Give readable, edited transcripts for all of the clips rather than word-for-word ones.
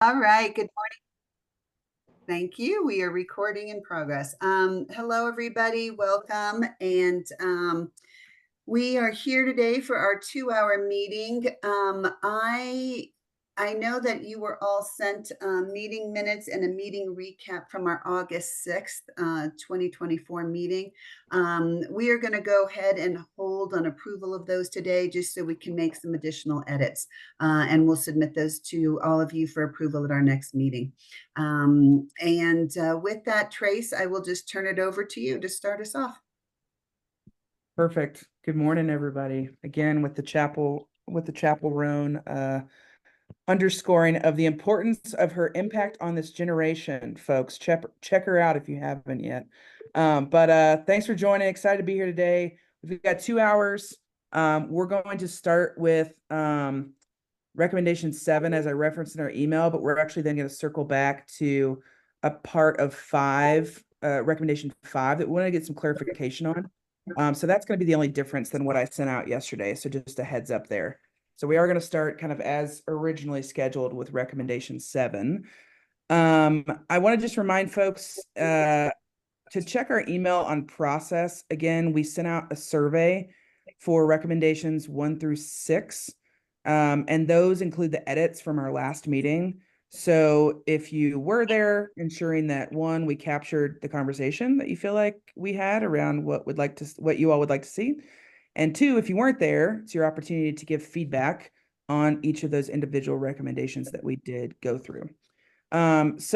All right, good morning. Thank you. We are recording in progress. Hello, everybody. Welcome. And we are here today for our 2-hour meeting. I know that you were all sent meeting minutes and a meeting recap from our August 6th, 2024 meeting. We are going to go ahead and hold on approval of those today just so we can make some additional edits. And we'll submit those to all of you for approval at our next meeting. With that, Trace, I will just turn it over to you to start us off. Perfect. Good morning, everybody. Again, with the chapel roan, underscoring of the importance of her impact on this generation, folks. Check her out if you haven't yet. Thanks for joining. Excited to be here today. We've got 2 hours. We're going to start with recommendation 7, as I referenced in our email, but we're actually then going to circle back to a part of 5, recommendation 5, that we want to get some clarification on. So that's going to be the only difference than what I sent out yesterday. So just a heads up there. So we are going to start kind of as originally scheduled with recommendation 7. I want to just remind folks to check our email on process. Again, we sent out a survey for recommendations 1 through 6. And those include the edits from our last meeting. So if you were there, ensuring that 1, we captured the conversation that you feel like we had around what you all would like to see. And 2, if you weren't there, it's your opportunity to give feedback on each of those individual recommendations that we did go through. With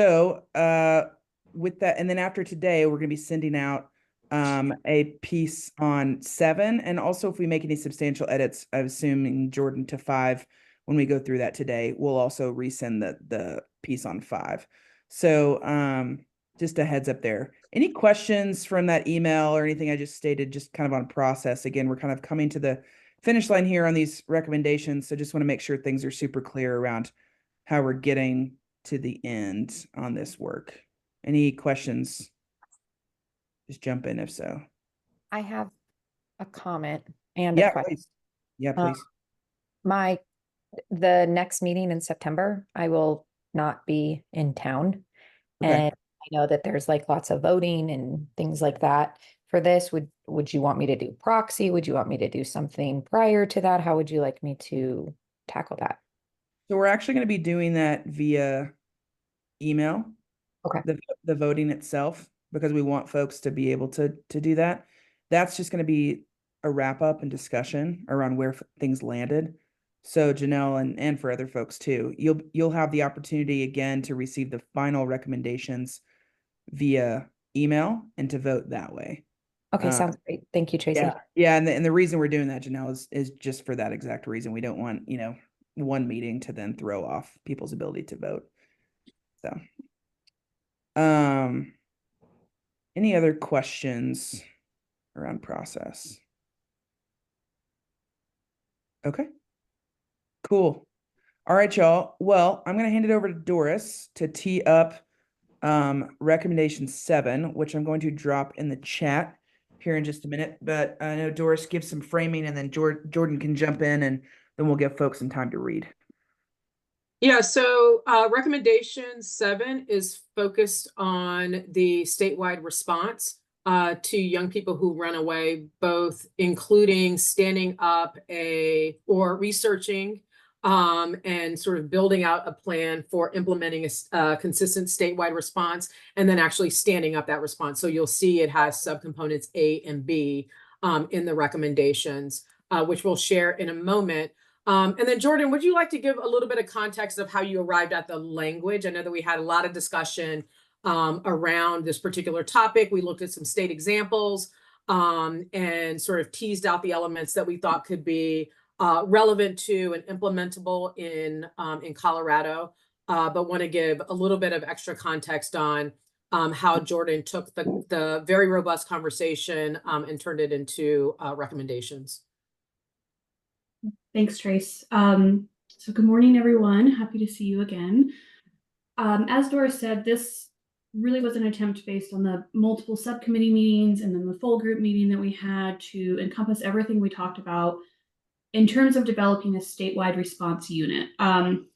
that, and then after today, we're going to be sending out a piece on 7, and also if we make any substantial edits, I'm assuming Jordan, to 5, when we go through that today, we'll also resend the piece on 5. So just a heads up there. Any questions from that email or anything I just stated, just kind of on process? Again, we're kind of coming to the finish line here on these recommendations, so just want to make sure things are super clear around how we're getting to the end on this work. Any questions? Just jump in if so. I have a comment and a question. Please. Yeah, please. The next meeting in September, I will not be in town. Okay. And I know that there's like lots of voting and things like that for this. Would you want me to do proxy? Would you want me to do something prior to that? How would you like me to tackle that? So we're actually going to be doing that via email. Okay. The voting itself, because we want folks to be able to do that. That's just going to be a wrap up and discussion around where things landed. So Janelle and for other folks too, you'll have the opportunity again to receive the final recommendations via email and to vote that way. Okay, sounds great. Thank you, Tracy. Yeah, and the reason we're doing that, Janelle, is just for that exact reason. We don't want, one meeting to then throw off people's ability to vote. So any other questions around process? Okay, cool. All right, y'all. Well, I'm going to hand it over to Doris to tee up recommendation 7, which I'm going to drop in the chat here in just a minute. But I know Doris gives some framing, and then Jordan can jump in, and then we'll give folks some time to read. Yeah, so recommendation 7 is focused on the statewide response to young people who run away, both including standing up or researching and sort of building out a plan for implementing a consistent statewide response, and then actually standing up that response. So you'll see it has subcomponents A and B in the recommendations, which we'll share in a moment. And then Jordan, would you like to give a little bit of context of how you arrived at the language? I know that we had a lot of discussion around this particular topic. We looked at some state examples and sort of teased out the elements that we thought could be relevant to and implementable in Colorado, but want to give a little bit of extra context on how Jordan took the very robust conversation and turned it into recommendations. Thanks, Trace. So good morning, everyone. Happy to see you again. As Doris said, this really was an attempt based on the multiple subcommittee meetings and then the full group meeting that we had to encompass everything we talked about in terms of developing a statewide response unit.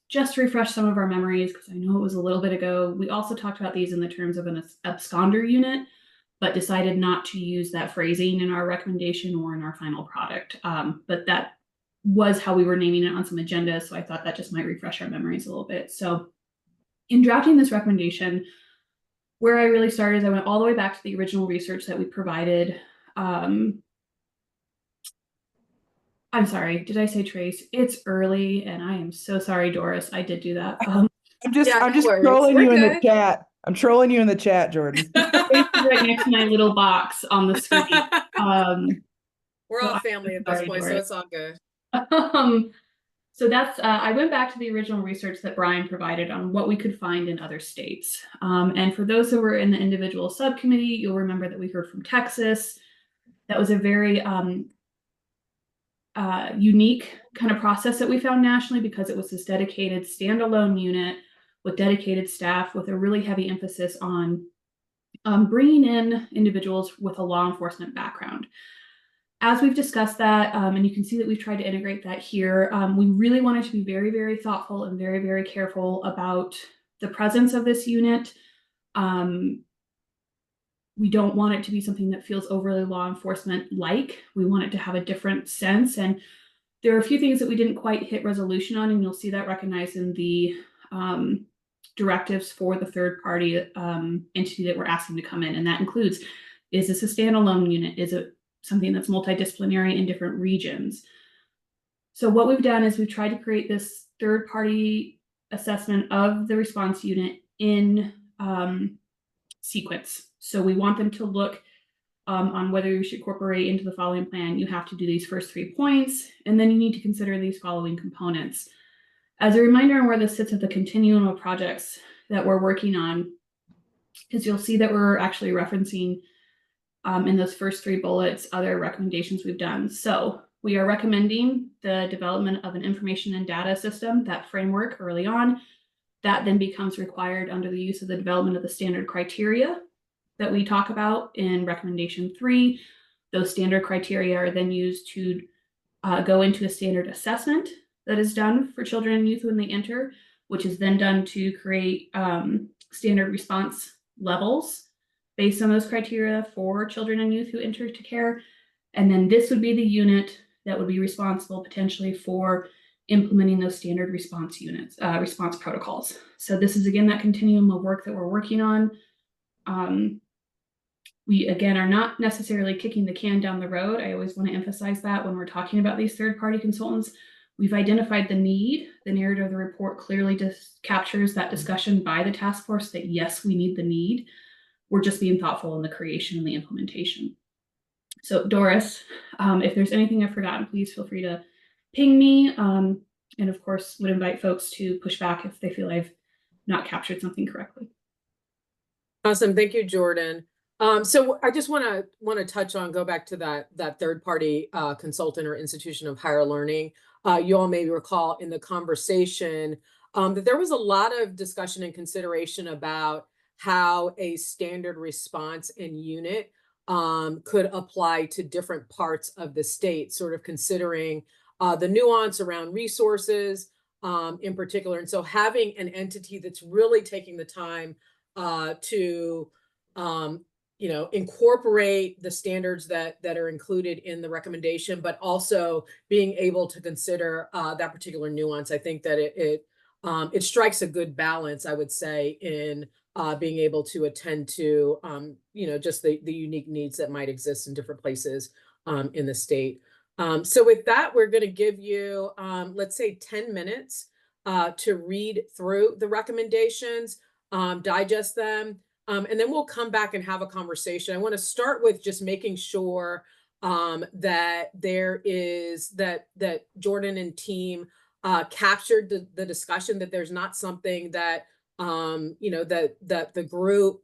just to refresh some of our memories, because I know it was a little bit ago, we also talked about these in the terms of an absconder unit, but decided not to use that phrasing in our recommendation or in our final product. But that was how we were naming it on some agendas, so I thought that just might refresh our memories a little bit. So in drafting this recommendation, where I really started is I went all the way back to the original research that we provided. I'm sorry, did I say Trace? It's early, and I am so sorry, Doris. I did do that. I'm just Yeah, no worries. trolling We're you in the good. chat. I'm trolling you in the chat, Jordan. Trace is right next to my little box on the screen. We're So all I'm family at this sorry, point, so Doris. it's all good. So that's, I went back to the original research that Brian provided on what we could find in other states. And for those who were in the individual subcommittee, you'll remember that we heard from Texas. That was a very unique kind of process that we found nationally, because it was this dedicated standalone unit with dedicated staff with a really heavy emphasis on bringing in individuals with a law enforcement background. As we've discussed that, and you can see that we've tried to integrate that here, we really wanted to be very, very thoughtful and very, very careful about the presence of this unit. We don't want it to be something that feels overly law enforcement-like. We want it to have a different sense. And there are a few things that we didn't quite hit resolution on, and you'll see that recognized in the directives for the third-party entity that we're asking to come in. And that includes, is this a standalone unit? Is it something that's multidisciplinary in different regions? So what we've done is we've tried to create this third-party assessment of the response unit in sequence. So we want them to look on whether you should incorporate into the following plan. You have to do these first 3 points, and then you need to consider these following components. As a reminder on where this sits at the continuum of projects that we're working on, because you'll see that we're actually referencing in those first 3 bullets other recommendations we've done. So we are recommending the development of an information and data system, that framework early on. That then becomes required under the use of the development of the standard criteria that we talk about in recommendation 3. Those standard criteria are then used to go into a standard assessment that is done for children and youth when they enter, which is then done to create standard response levels based on those criteria for children and youth who enter to care. And then this would be the unit that would be responsible potentially for implementing those standard response units, response protocols. So this is, again, that continuum of work that we're working on. We, again, are not necessarily kicking the can down the road. I always want to emphasize that when we're talking about these third-party consultants. We've identified the need. The narrative of the report clearly just captures that discussion by the task force that, yes, we need the need. We're just being thoughtful in the creation and the implementation. So Doris, if there's anything I've forgotten, please feel free to ping me. And of course, would invite folks to push back if they feel I've not captured something correctly. Awesome. Thank you, Jordan. So I just want to touch on, go back to that third-party consultant or institution of higher learning. You all may recall in the conversation that there was a lot of discussion and consideration about how a standard response and unit could apply to different parts of the state, sort of considering the nuance around resources in particular. And so having an entity that's really taking the time to incorporate the standards that are included in the recommendation, but also being able to consider that particular nuance. I think that it strikes a good balance, I would say, in being able to attend to just the unique needs that might exist in different places in the state. So with that, we're going to give you, let's say, 10 minutes to read through the recommendations, digest them. And then we'll come back and have a conversation. I want to start with just making sure that there is that Jordan and team captured the discussion, that there's not something that that the group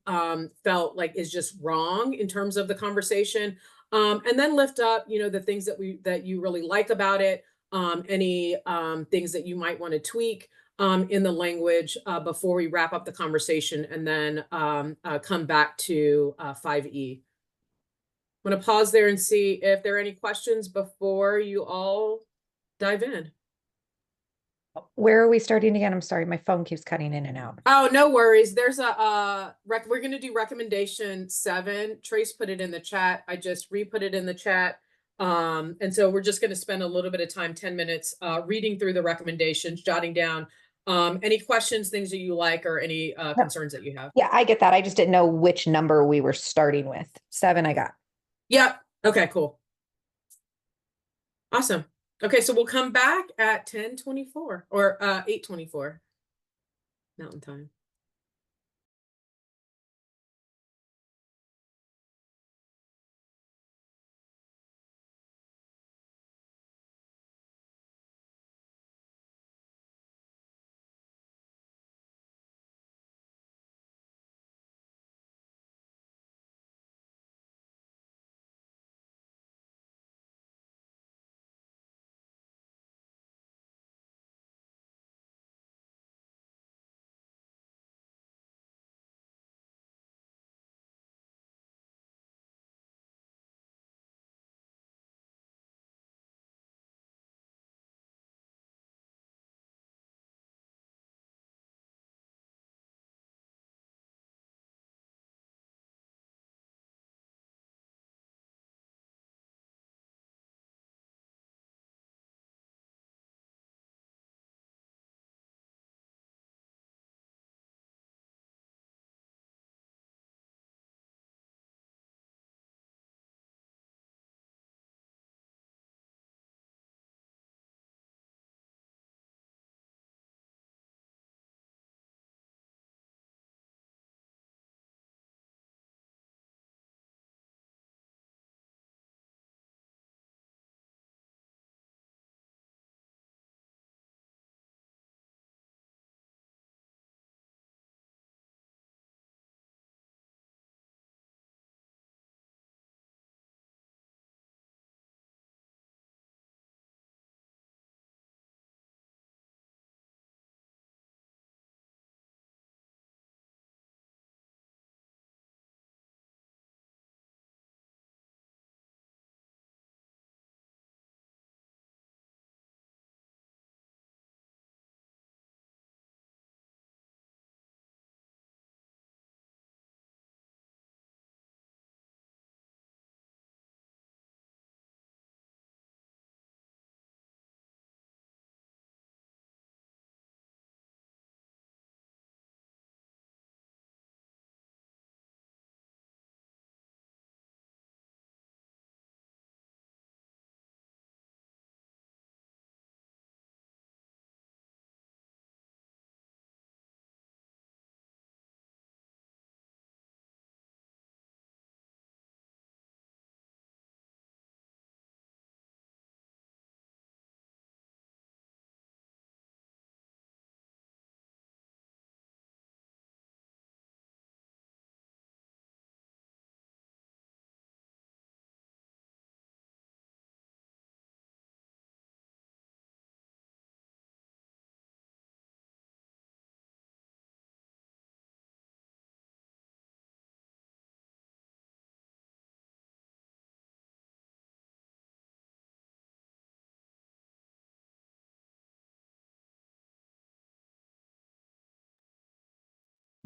felt like is just wrong in terms of the conversation, and then lift up the things that you really like about it, any things that you might want to tweak in the language before we wrap up the conversation, and then come back to 5E. I'm going to pause there and see if there are any questions before you all dive in. Where are we starting again? I'm sorry, my phone keeps cutting in and out. Oh, no worries. There's we're gonna do recommendation 7. Trace put it in the chat. I just re-put it in the chat. And so we're just gonna spend a little bit of time, 10 minutes, reading through the recommendations, jotting down any questions, things that you like, or any concerns that you have. Yeah, I get that. I just didn't know which number we were starting with. 7 I got. Yep. Okay, cool. Awesome. Okay, so we'll come back at 10:24 or 8:24 Mountain Time.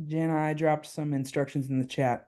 Jenna, I dropped some instructions in the chat.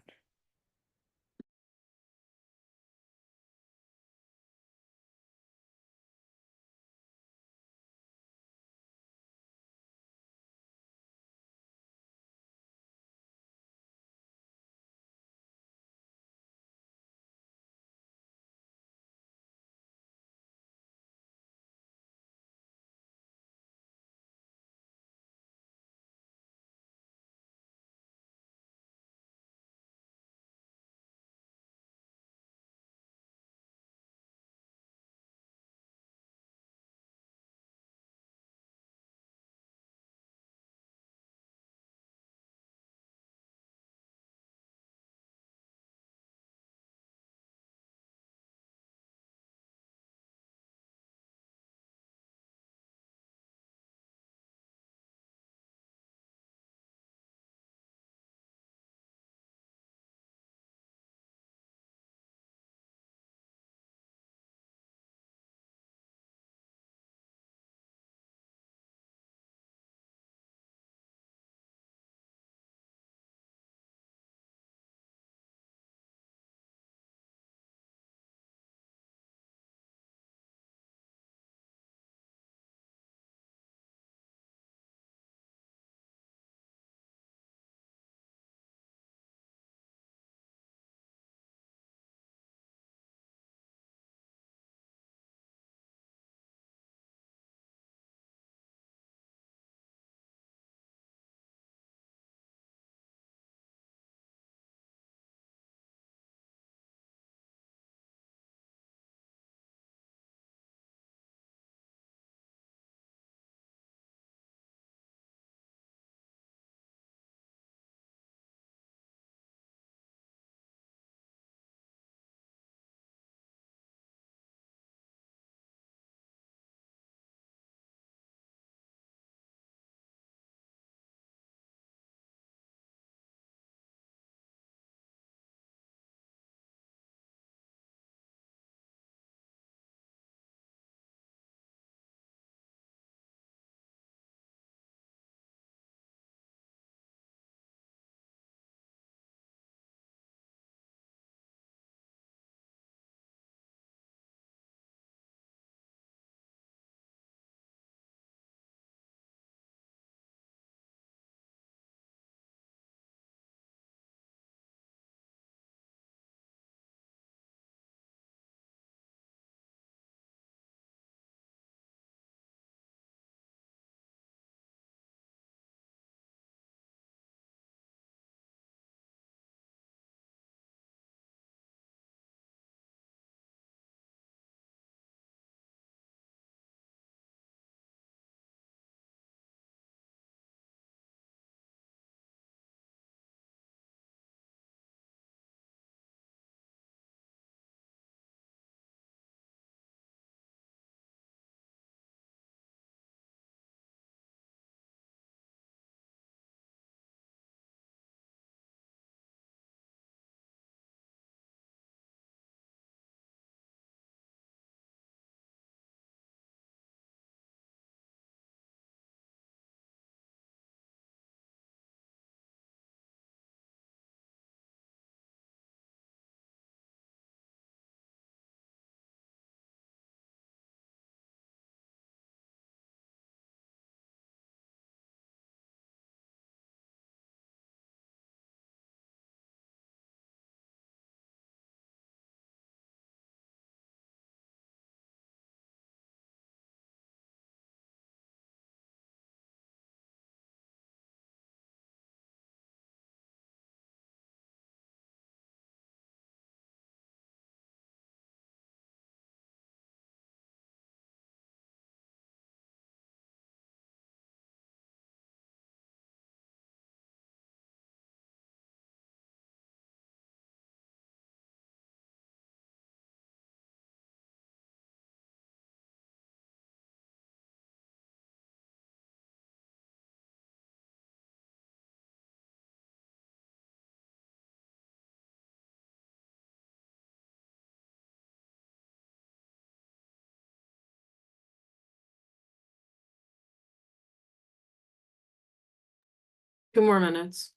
2 more minutes.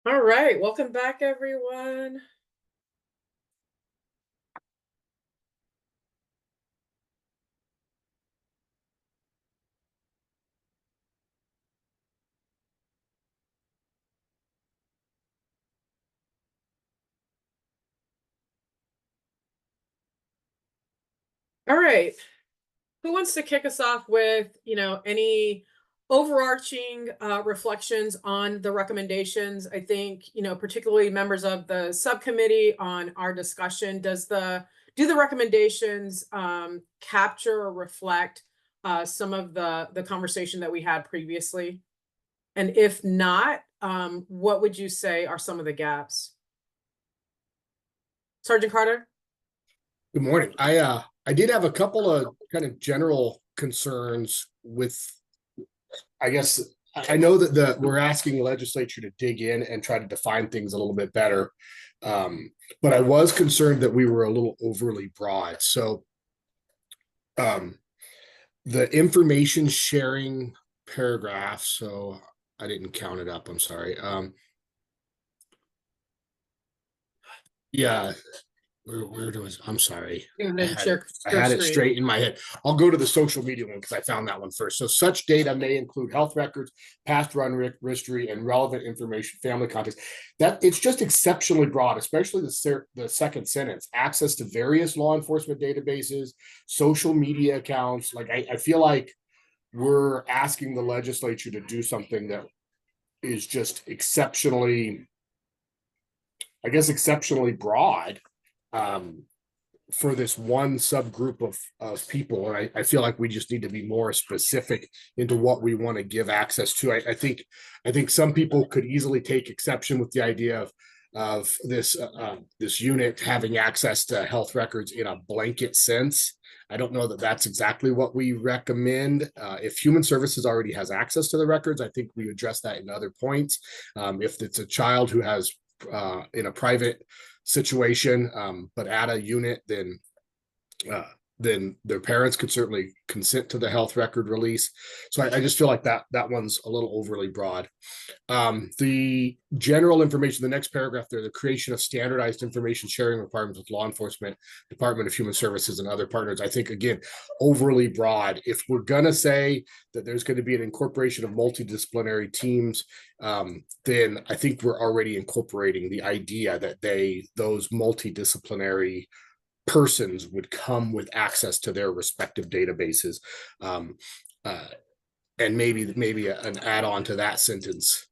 All right, welcome back, everyone. All right, who wants to kick us off with, any overarching reflections on the recommendations? I think, particularly members of the subcommittee on our discussion, do the recommendations capture or reflect some of the conversation that we had previously? And if not, what would you say are some of the gaps? Sergeant Carter? Good morning. I did have a couple of kind of general concerns with, I guess, I know that we're asking the legislature to dig in and try to define things a little bit better. But I was concerned that we were a little overly broad. So the information sharing paragraph, so I didn't count it up, I'm sorry. Yeah. Where I'm sorry. I had it straight in my head. I'll go to the social media one because I found that one first. So such data may include health records, past run history, and relevant information, family context. That it's just exceptionally broad, especially the second sentence. Access to various law enforcement databases, social media accounts. Like I feel like we're asking the legislature to do something that is just exceptionally, I guess, exceptionally broad. For this one subgroup of people. And I feel like we just need to be more specific into what we want to give access to. I think some people could easily take exception with the idea of this unit having access to health records in a blanket sense. I don't know that that's exactly what we recommend. If Human Services already has access to the records, I think we address that in other points. If it's a child who has in a private situation, but at a unit, then their parents could certainly consent to the health record release. So I just feel like that one's a little overly broad. The general information, the next paragraph there, the creation of standardized information sharing requirements with law enforcement, Department of Human Services, and other partners, I think, again, overly broad. If we're going to say that there's going to be an incorporation of multidisciplinary teams, then I think we're already incorporating the idea that those multidisciplinary persons would come with access to their respective databases. And maybe an add-on to that sentence,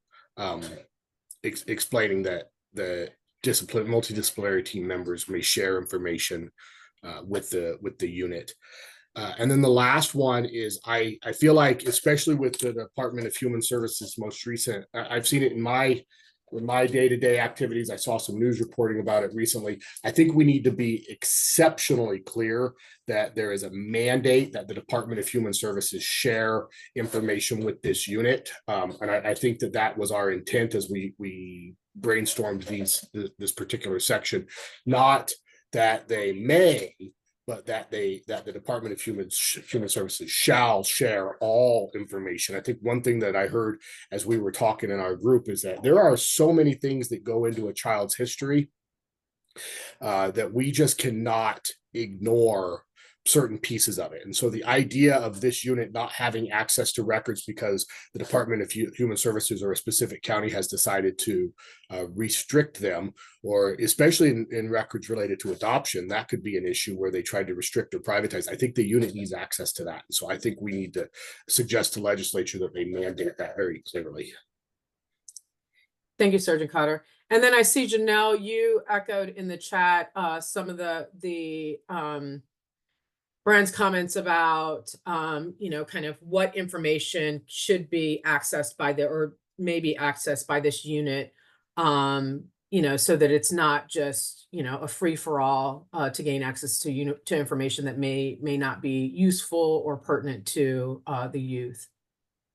explaining that the multidisciplinary team members may share information with the unit. And then the last one is I feel like, especially with the Department of Human Services most recent, I've seen it in my day-to-day activities. I saw some news reporting about it recently. I think we need to be exceptionally clear that there is a mandate that the Department of Human Services share information with this unit. And I think that was our intent as we brainstormed this particular section, not that they may, but that the Department of Human Services shall share all information. I think one thing that I heard as we were talking in our group is that there are so many things that go into a child's history that we just cannot ignore certain pieces of it. And so the idea of this unit not having access to records because the Department of Human Services or a specific county has decided to restrict them, or especially in records related to adoption, that could be an issue where they tried to restrict or privatize. I think the unit needs access to that. And so I think we need to suggest to legislature that they mandate that very clearly. Thank you, Sergeant Cotter. And then I see, Janelle, you echoed in the chat some of the Brian's comments about, kind of what information should be accessed by or maybe accessed by this unit, so that it's not just, a free for all to gain access to information that may not be useful or pertinent to the youth.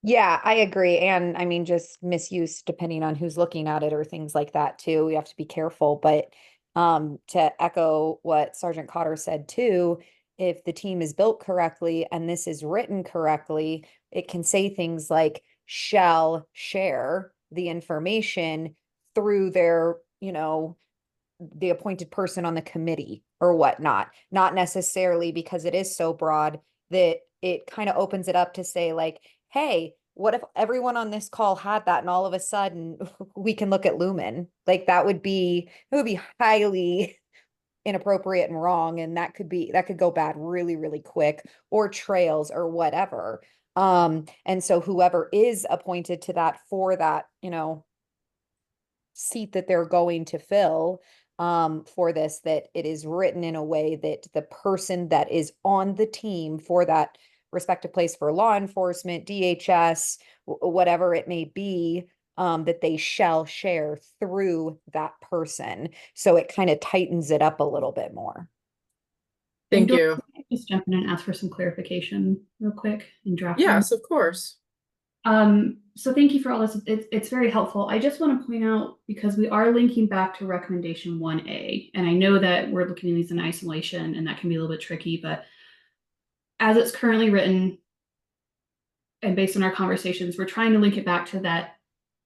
Yeah, I agree. And I mean, just misuse depending on who's looking at it or things like that too. We have to be careful. But to echo what Sergeant Cotter said too, if the team is built correctly and this is written correctly, it can say things like shall share the information through their, the appointed person on the committee or whatnot. Not necessarily because it is so broad that it kind of opens it up to say like, hey, what if everyone on this call had that and all of a sudden we can look at Lumen? Like it would be highly inappropriate and wrong. And that could go bad really, really quick, or trails or whatever. And so whoever is appointed to that for that, seat that they're going to fill for this, that it is written in a way that the person that is on the team for that respective place for law enforcement, DHS, whatever it may be, that they shall share through that person. So it kind of tightens it up a little bit more. Thank you. Just jump in and ask for some clarification real quick in draft. Yes, of course. So thank you for all this. It's very helpful. I just want to point out, because we are linking back to recommendation 1A, and I know that we're looking at these in isolation and that can be a little bit tricky, but as it's currently written and based on our conversations, we're trying to link it back to that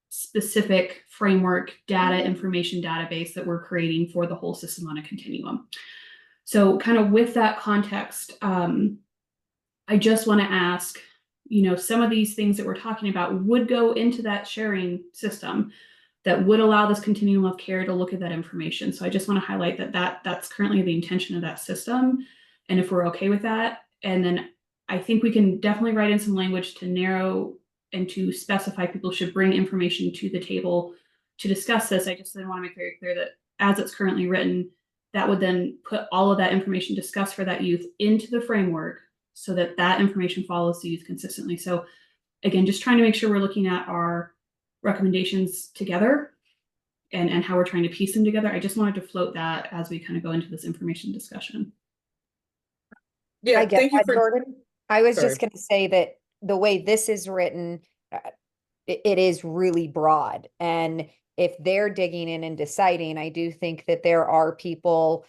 specific framework data information database that we're creating for the whole system on a continuum. So kind of with that context, I just want to ask, some of these things that we're talking about would go into that sharing system that would allow this continuum of care to look at that information. So I just want to highlight that's currently the intention of that system. And if we're okay with that, and then I think we can definitely write in some language to narrow and to specify people should bring information to the table to discuss this. I just want to make very clear that as it's currently written, that would then put all of that information discussed for that youth into the framework so that that information follows the youth consistently. So again, just trying to make sure we're looking at our recommendations together and how we're trying to piece them together. I just wanted to float that as we kind of go into this information discussion. Yeah, thank you for Jordan. I was just going to say that the way this is written, it is really broad. And if they're digging in and deciding, I do think that there are people,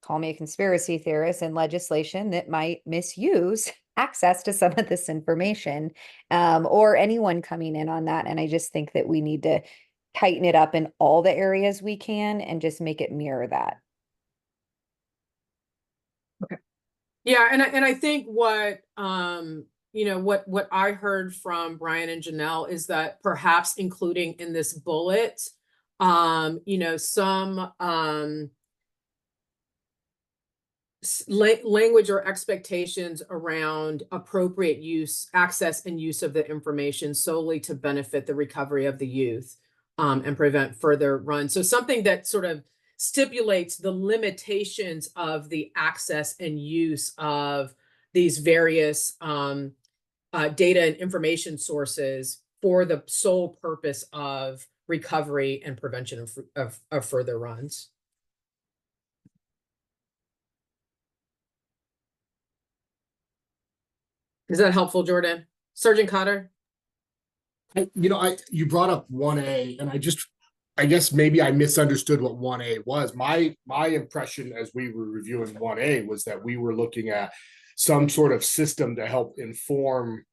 call me a conspiracy theorist, in legislation that might misuse access to some of this information, or anyone coming in on that. And I just think that we need to tighten it up in all the areas we can and just make it mirror that. Okay. Yeah, and I think what what I heard from Brian and Janelle is that perhaps including in this bullet, some language or expectations around appropriate access and use of the information solely to benefit the recovery of the youth, and prevent further runs. So something that sort of stipulates the limitations of the access and use of these various data and information sources for the sole purpose of recovery and prevention of further runs. Is that helpful, Jordan? Sergeant Cotter? You brought up 1A, and I guess maybe I misunderstood what 1A was. My impression as we were reviewing 1A was that we were looking at some sort of system to help inform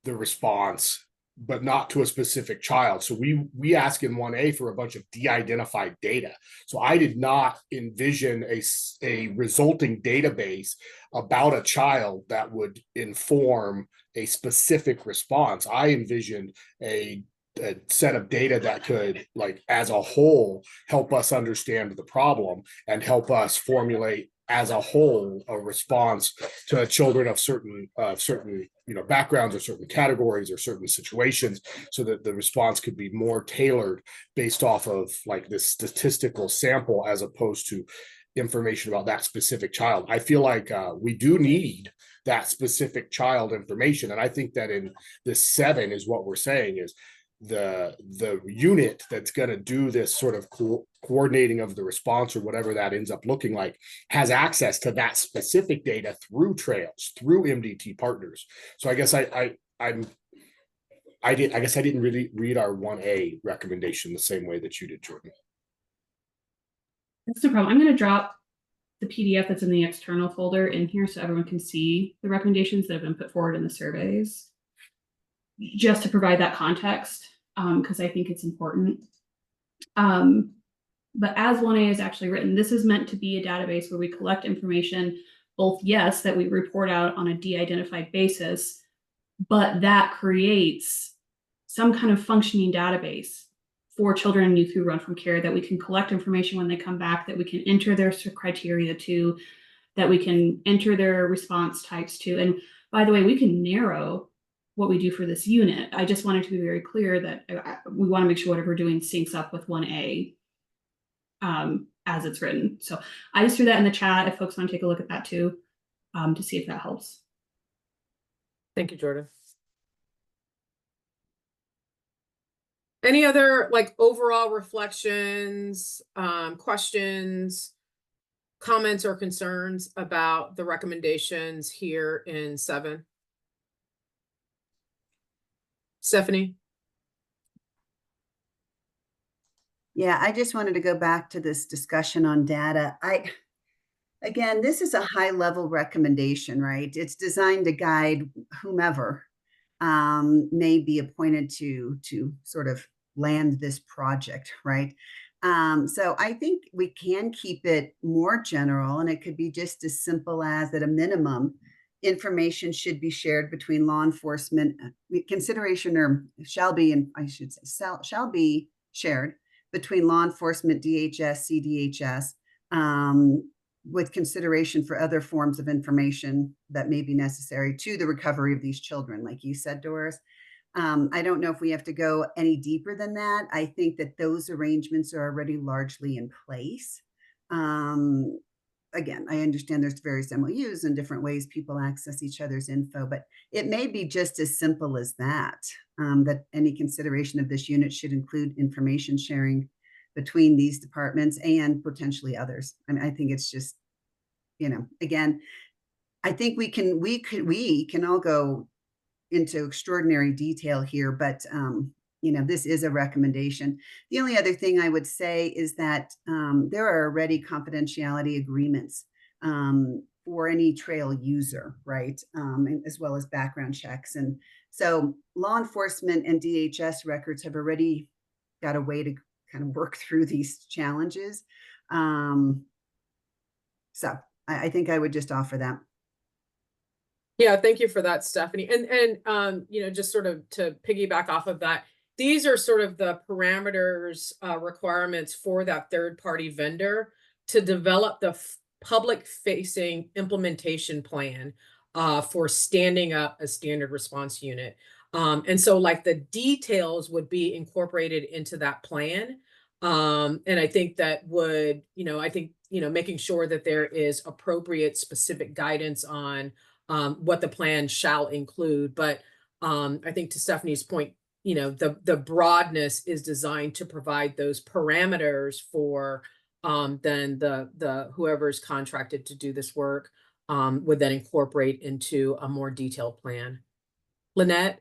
the response, but not to a specific child. So we ask in 1A for a bunch of de-identified data. So I did not envision a resulting database about a child that would inform a specific response. I envisioned a set of data that could, like, as a whole, help us understand the problem and help us formulate as a whole a response to children of certain backgrounds or certain categories or certain situations, so that the response could be more tailored based off of like this statistical sample as opposed to information about that specific child. I feel like we do need that specific child information, and I think that in this 7 is what we're saying is the unit that's going to do this sort of coordinating of the response or whatever that ends up looking like has access to that specific data through trails, through MDT partners. So I guess I didn't really read our 1A recommendation the same way that you did, Jordan. That's no problem. I'm going to drop the PDF that's in the external folder in here so everyone can see the recommendations that have been put forward in the surveys, just to provide that context, because I think it's important. But as 1A is actually written, this is meant to be a database where we collect information, both, yes, that we report out on a de-identified basis, but that creates some kind of functioning database for children and youth who run from care, that we can collect information when they come back, that we can enter their criteria to, that we can enter their response types to. And by the way, we can narrow what we do for this unit. I just wanted to be very clear that we want to make sure whatever we're doing syncs up with 1A as it's written. So I just threw that in the chat if folks want to take a look at that too, to see if that helps. Thank you, Jordan. Any other like overall reflections, questions, comments, or concerns about the recommendations here in 7? Stephanie? Yeah, I just wanted to go back to this discussion on data. Again, this is a high level recommendation, right? It's designed to guide whomever may be appointed to sort of land this project, right? So I think we can keep it more general, and it could be just as simple as, at a minimum, information should be shared between law enforcement. Consideration, or shall be, and I should say shall be shared between law enforcement, DHS, CDHS, with consideration for other forms of information that may be necessary to the recovery of these children, like you said, Doris. I don't know if we have to go any deeper than that. I think that those arrangements are already largely in place. Again, I understand there's various MOUs and different ways people access each other's info, but it may be just as simple as that, that any consideration of this unit should include information sharing between these departments and potentially others. I mean, I think it's just, again, I think we can all go into extraordinary detail here, but this is a recommendation. The only other thing I would say is that there are already confidentiality agreements for any trail user, right? As well as background checks. And so law enforcement and DHS records have already got a way to kind of work through these challenges. So I think I would just offer that. Yeah, thank you for that, Stephanie. And just sort of to piggyback off of that, these are sort of the parameters, requirements for that third-party vendor to develop the public-facing implementation plan for standing up a standard response unit. And so like the details would be incorporated into that plan. And I think that would, making sure that there is appropriate specific guidance on what the plan shall include. But I think to Stephanie's point, you know, the broadness is designed to provide those parameters for then the whoever's contracted to do this work would then incorporate into a more detailed plan. Lynette?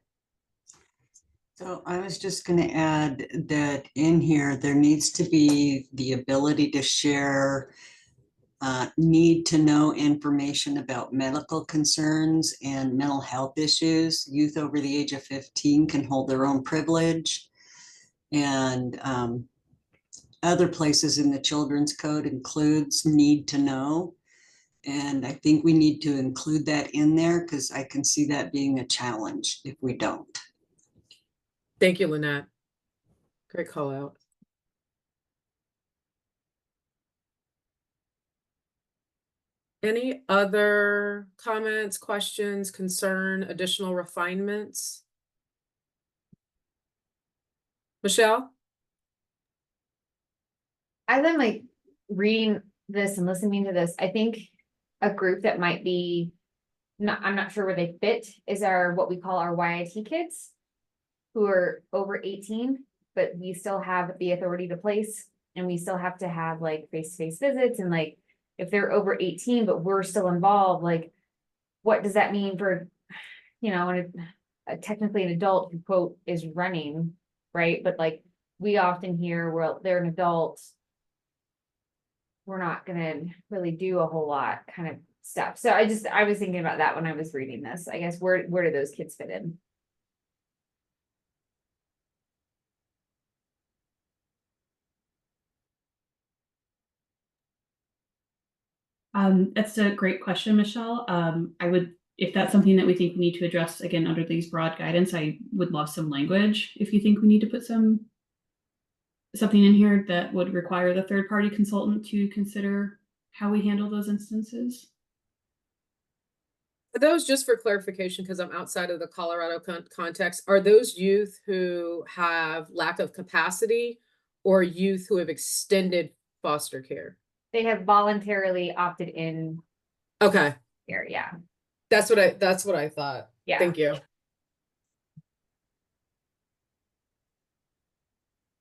So I was just going to add that in here, there needs to be the ability to share need to know information about medical concerns and mental health issues. Youth over the age of 15 can hold their own privilege. And other places in the Children's Code includes need to know. And I think we need to include that in there because I can see that being a challenge if we don't. Thank you, Lynette. Great call out. Any other comments, questions, concern, additional refinements? Michelle? As I'm like reading this and listening to this, I think a group that might be I'm not sure where they fit is what we call our YIT kids who are over 18, but we still have the authority to place, and we still have to have like face-to-face visits, and like if they're over 18 but we're still involved, like what does that mean for, you know, technically an adult who quote is running, right? But like we often hear, well, they're an adult, we're not gonna really do a whole lot kind of stuff. So I was thinking about that when I was reading this. I guess where do those kids fit in? That's a great question, Michelle. If that's something that we think we need to address again under these broad guidance, I would love some language. If you think we need to put something in here that would require the third-party consultant to consider how we handle those instances. Are those, just for clarification, because I'm outside of the Colorado context, are those youth who have lack of capacity or youth who have extended foster care? They have voluntarily opted in. Okay. Here, yeah. That's what I thought. Yeah. Thank you.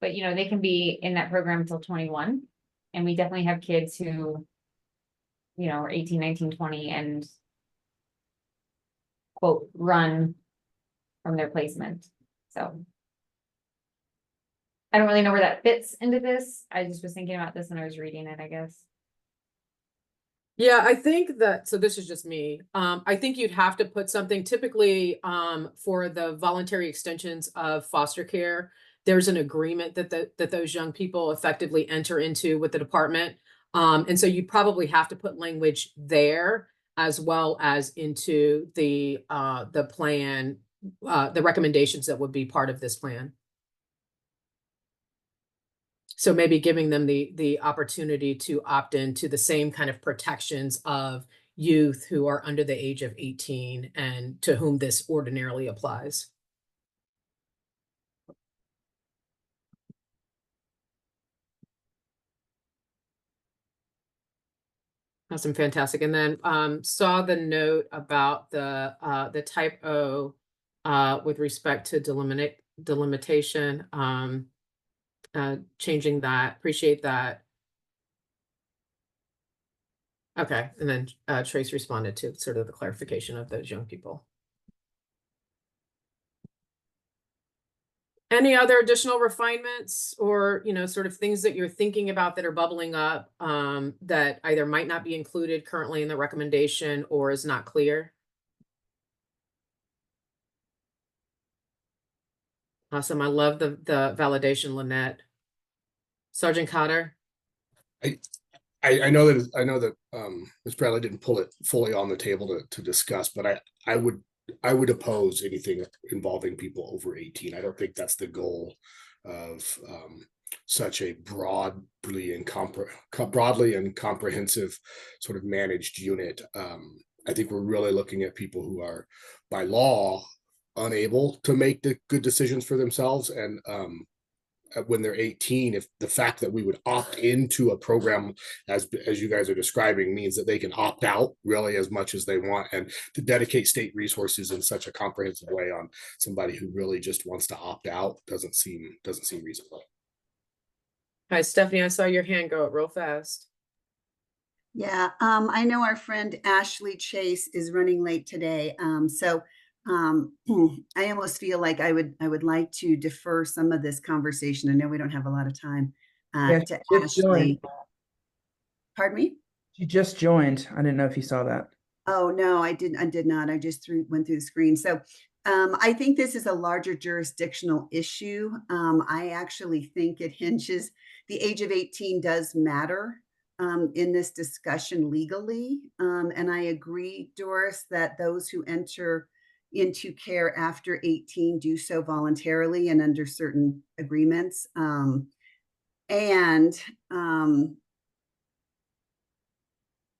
But you know, they can be in that program until 21. And we definitely have kids who, you know, are 18, 19, 20 and quote run from their placement. So I don't really know where that fits into this. I just was thinking about this when I was reading it, I guess. Yeah, I think that, so this is just me. I think you'd have to put something typically for the voluntary extensions of foster care. There's an agreement that those young people effectively enter into with the department. And so you probably have to put language there as well as into the plan, the recommendations that would be part of this plan. So maybe giving them the opportunity to opt into the same kind of protections of youth who are under the age of 18 and to whom this ordinarily applies. Awesome, fantastic. And then saw the note about the typo with respect to delimitation. Changing that, appreciate that. Okay, and then Trace responded to sort of the clarification of those young people. Any other additional refinements or, you know, sort of things that you're thinking about that are bubbling up that either might not be included currently in the recommendation or is not clear? Awesome. I love the validation, Lynette. Sergeant Cotter. I know that Ms. Bradley didn't pull it fully on the table to discuss, but I would oppose anything involving people over 18. I don't think that's the goal of such a broadly and comprehensive sort of managed unit. I think we're really looking at people who are by law unable to make the good decisions for themselves, and when they're 18, if the fact that we would opt into a program as you guys are describing means that they can opt out really as much as they want, and to dedicate state resources in such a comprehensive way on somebody who really just wants to opt out doesn't seem reasonable. Hi, Stephanie, I saw your hand go up real fast. Yeah, I know our friend Ashley Chase is running late today. I almost feel like I would like to defer some of this conversation. I know we don't have a lot of time Yeah, to she just joined. Ashley. Pardon me? She just joined. I didn't know if you saw that. Oh, no, I did not. I just went through the screen. So I think this is a larger jurisdictional issue. I actually think it hinges, the age of 18 does matter in this discussion legally. And I agree, Doris, that those who enter into care after 18 do so voluntarily and under certain agreements. And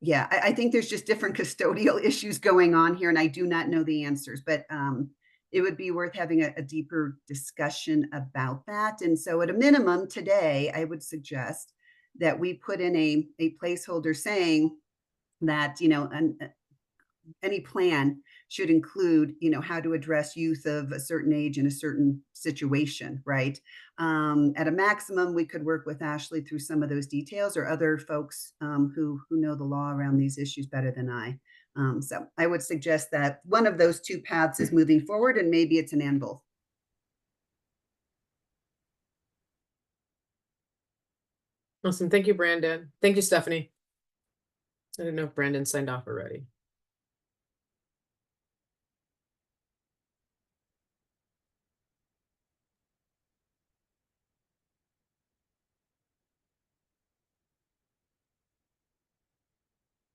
yeah, I think there's just different custodial issues going on here, and I do not know the answers, but it would be worth having a deeper discussion about that. And so at a minimum today, I would suggest that we put in a placeholder saying that, any plan should include, how to address youth of a certain age in a certain situation, right? At a maximum, we could work with Ashley through some of those details, or other folks who know the law around these issues better than I. So I would suggest that one of those two paths is moving forward, and maybe it's an and both. Awesome. Thank you, Brandon. Thank you, Stephanie. I didn't know if Brandon signed off already.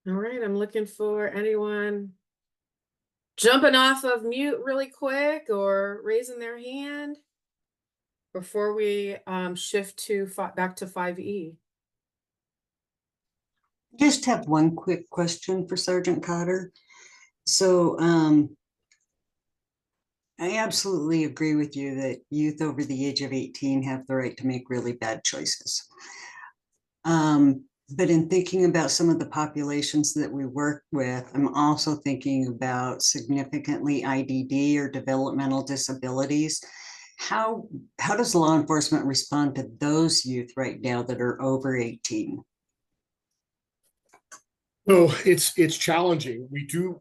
All right, I'm looking for anyone jumping off of mute really quick or raising their hand before we shift to back to 5E. Just have one quick question for Sergeant Cotter. So I absolutely agree with you that youth over the age of 18 have the right to make really bad choices. But in thinking about some of the populations that we work with, I'm also thinking about significantly IDD or developmental disabilities. How does law enforcement respond to those youth right now that are over 18? So it's challenging.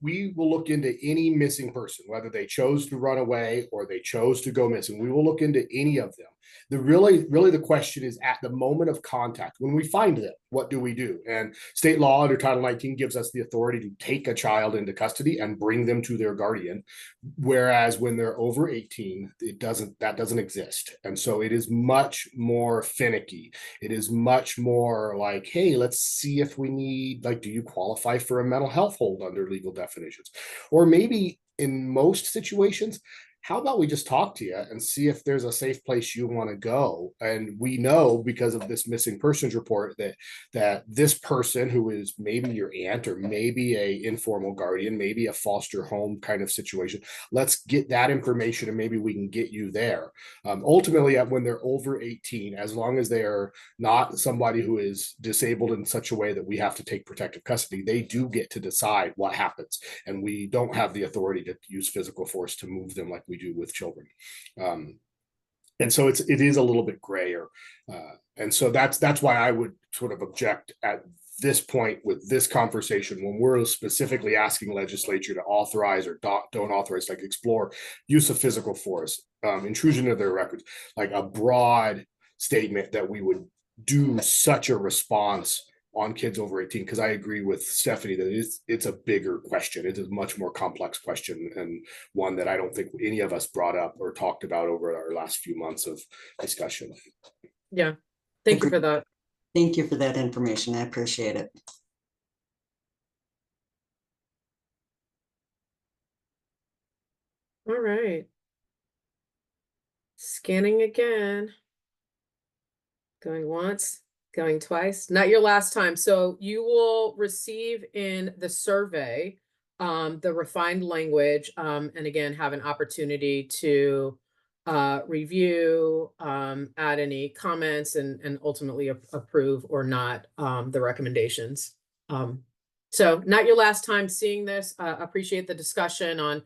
We will look into any missing person, whether they chose to run away or they chose to go missing. We will look into any of them. Really the question is, at the moment of contact, when we find them, what do we do? And state law under Title 19 gives us the authority to take a child into custody and bring them to their guardian. Whereas when they're over 18, that doesn't exist. And so it is much more finicky. It is much more like, hey, let's see if we need, like, do you qualify for a mental health hold under legal definitions? Or maybe in most situations, how about we just talk to you and see if there's a safe place you want to go? And we know, because of this missing persons report, that this person, who is maybe your aunt or maybe a informal guardian, maybe a foster home kind of situation, let's get that information and maybe we can get you there. Ultimately, when they're over 18, as long as they are not somebody who is disabled in such a way that we have to take protective custody, they do get to decide what happens. And we don't have the authority to use physical force to move them like we do with children. And so it is a little bit grayer. And so that's why I would sort of object at this point with this conversation, when we're specifically asking legislature to authorize or don't authorize, like explore use of physical force, intrusion of their records, like a broad statement that we would do such a response on kids over 18, because I agree with Stephanie that it's a bigger question. It is a much more complex question, and one that I don't think any of us brought up or talked about over our last few months of discussion. Yeah, thank you for that. Thank you for that information. I appreciate it. All right. Scanning again. Going once, going twice. Not your last time. So you will receive in the survey the refined language, and again have an opportunity to review, add any comments, and ultimately approve or not the recommendations. So not your last time seeing this. Appreciate the discussion on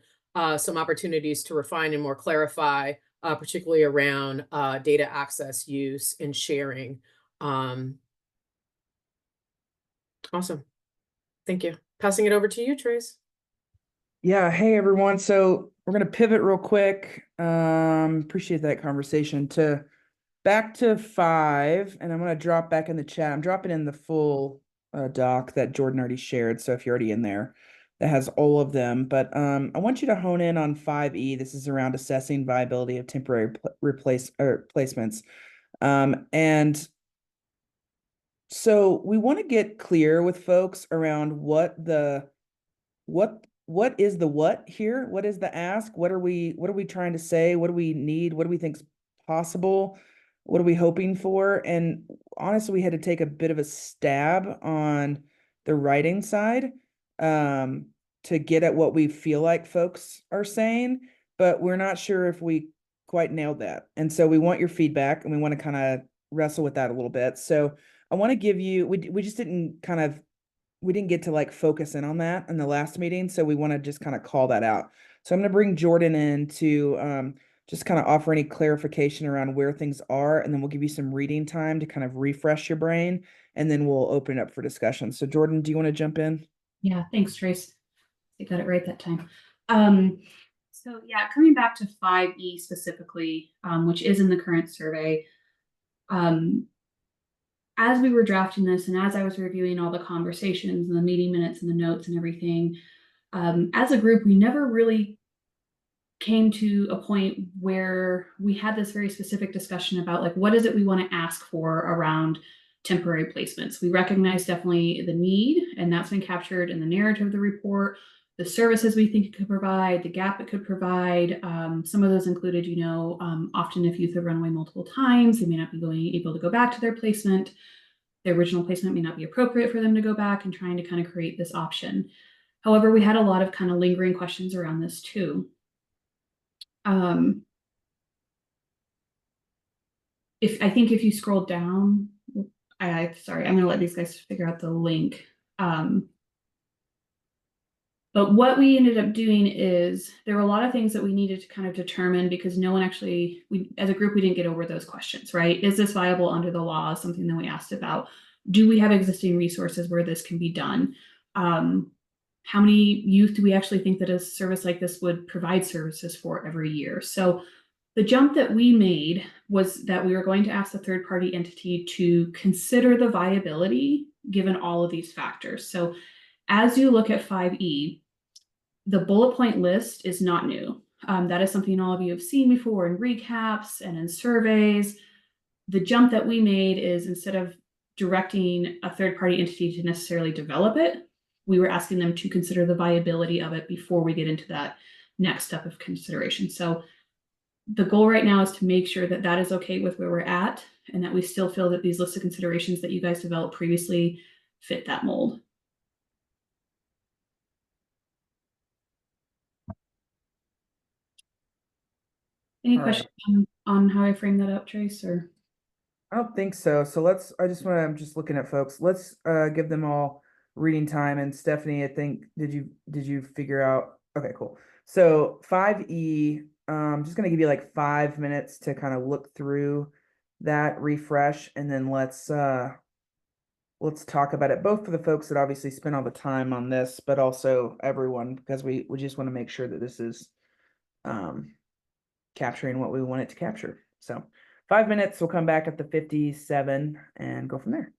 some opportunities to refine and more clarify, particularly around data access, use, and sharing. Awesome. Thank you. Passing it over to you, Trace. Yeah. Hey, everyone. So we're going to pivot real quick. Appreciate that conversation to back to 5, and I'm going to drop back in the chat. I'm dropping in the full doc that Jordan already shared. So if you're already in there, that has all of them. But I want you to hone in on 5E. This is around assessing viability of temporary placements. And so we want to get clear with folks around what is the what here? What is the ask? What are we trying to say? What do we need? What do we think's possible? What are we hoping for? And honestly, we had to take a bit of a stab on the writing side to get at what we feel like folks are saying, but we're not sure if we quite nailed that. And so we want your feedback, and we want to kind of wrestle with that a little bit. So I want to give you, we just didn't kind of, we didn't get to like focus in on that in the last meeting. So we want to just kind of call that out. So I'm going to bring Jordan in to just kind of offer any clarification around where things are. And then we'll give you some reading time to kind of refresh your brain. And then we'll open it up for discussion. So Jordan, do you want to jump in? Yeah, thanks, Trace. I got it right that time. So yeah, coming back to 5E specifically, which is in the current survey, as we were drafting this and as I was reviewing all the conversations and the meeting minutes and the notes and everything, as a group, we never really came to a point where we had this very specific discussion about like, what is it we want to ask for around temporary placements? We recognize definitely the need, and that's been captured in the narrative of the report, the services we think it could provide, the gap it could provide. Some of those included, often if youth have run away multiple times, they may not be able to go back to their placement. Their original placement may not be appropriate for them to go back, and trying to kind of create this option. However, we had a lot of kind of lingering questions around this too. If you scroll down, sorry, I'm going to let these guys figure out the link. But what we ended up doing is there were a lot of things that we needed to kind of determine, because no one actually, as a group, we didn't get over those questions, right? Is this viable under the law? Something that we asked about. Do we have existing resources where this can be done? How many youth do we actually think that a service like this would provide services for every year? So the jump that we made was that we were going to ask the third-party entity to consider the viability given all of these factors. So as you look at 5E, the bullet point list is not new. That is something all of you have seen before in recaps and in surveys. The jump that we made is, instead of directing a third-party entity to necessarily develop it, we were asking them to consider the viability of it before we get into that next step of consideration. So the goal right now is to make sure that that is okay with where we're at, and that we still feel that these lists of considerations that you guys developed previously fit that mold. Any questions on how I frame that up, Trace? Or I don't think so. So I'm just looking at folks. Let's give them all reading time. And Stephanie, I think, did you figure out? Okay, cool. So 5E, I'm just gonna give you like 5 minutes to kind of look through that, refresh, and then let's talk about it, both for the folks that obviously spend all the time on this, but also everyone, because we just want to make sure that this is capturing what we want it to capture. So 5 minutes, we'll come back at the 57 and go from there.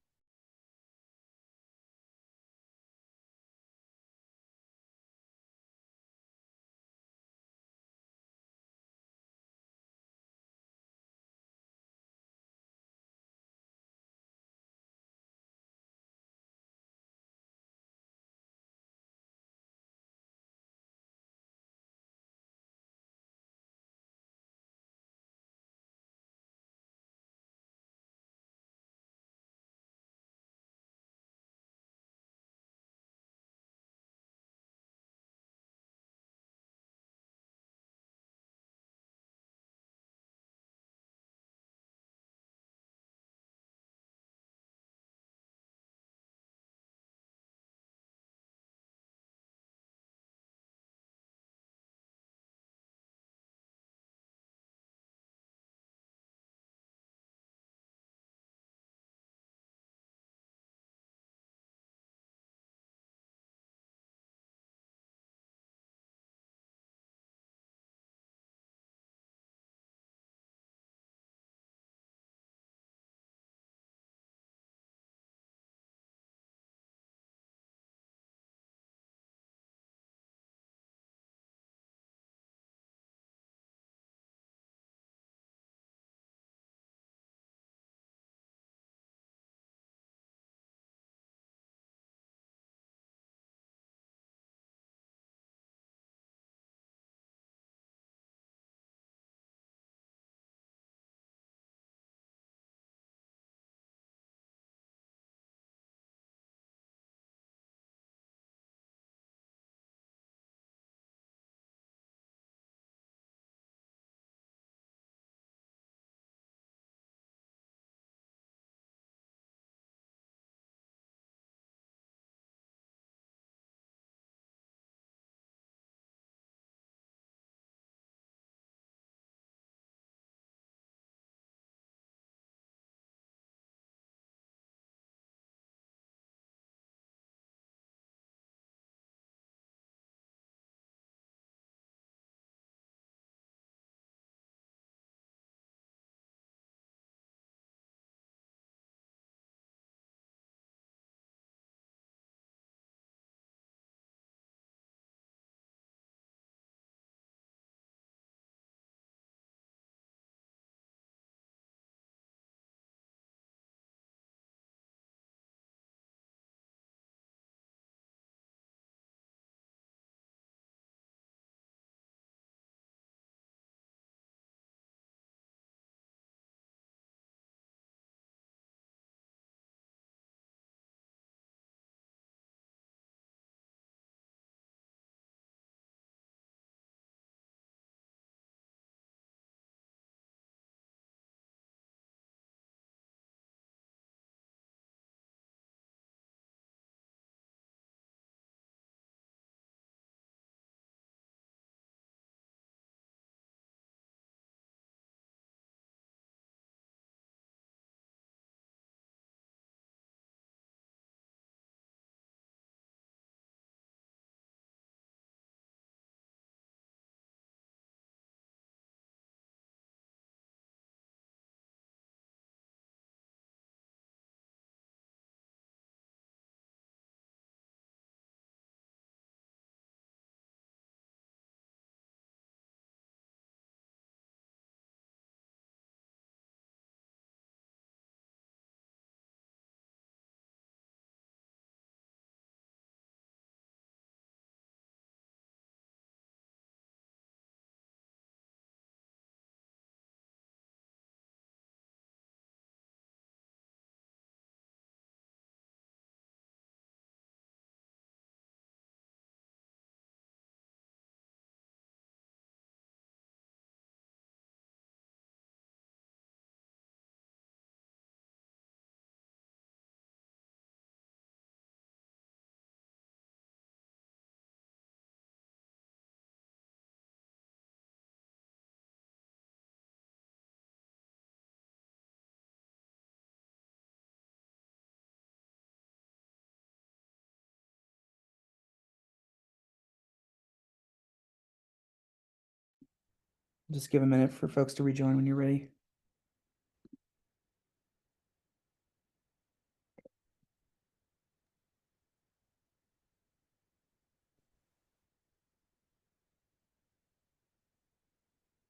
Just give a minute for folks to rejoin when you're ready.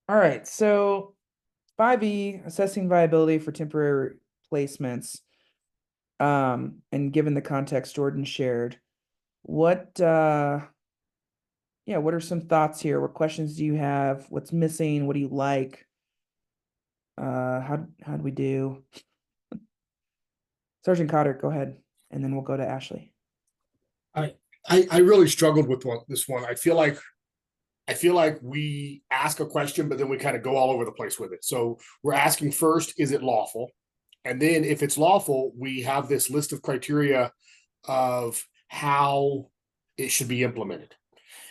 All right, so 5E, assessing viability for temporary placements. And given the context Jordan shared, what are some thoughts here? What questions do you have? What's missing? What do you like? How'd we do? Sergeant Cotter, go ahead, and then we'll go to Ashley. I really struggled with this one. I feel like we ask a question, but then we kind of go all over the place with it. So we're asking first, is it lawful? And then if it's lawful, we have this list of criteria of how it should be implemented.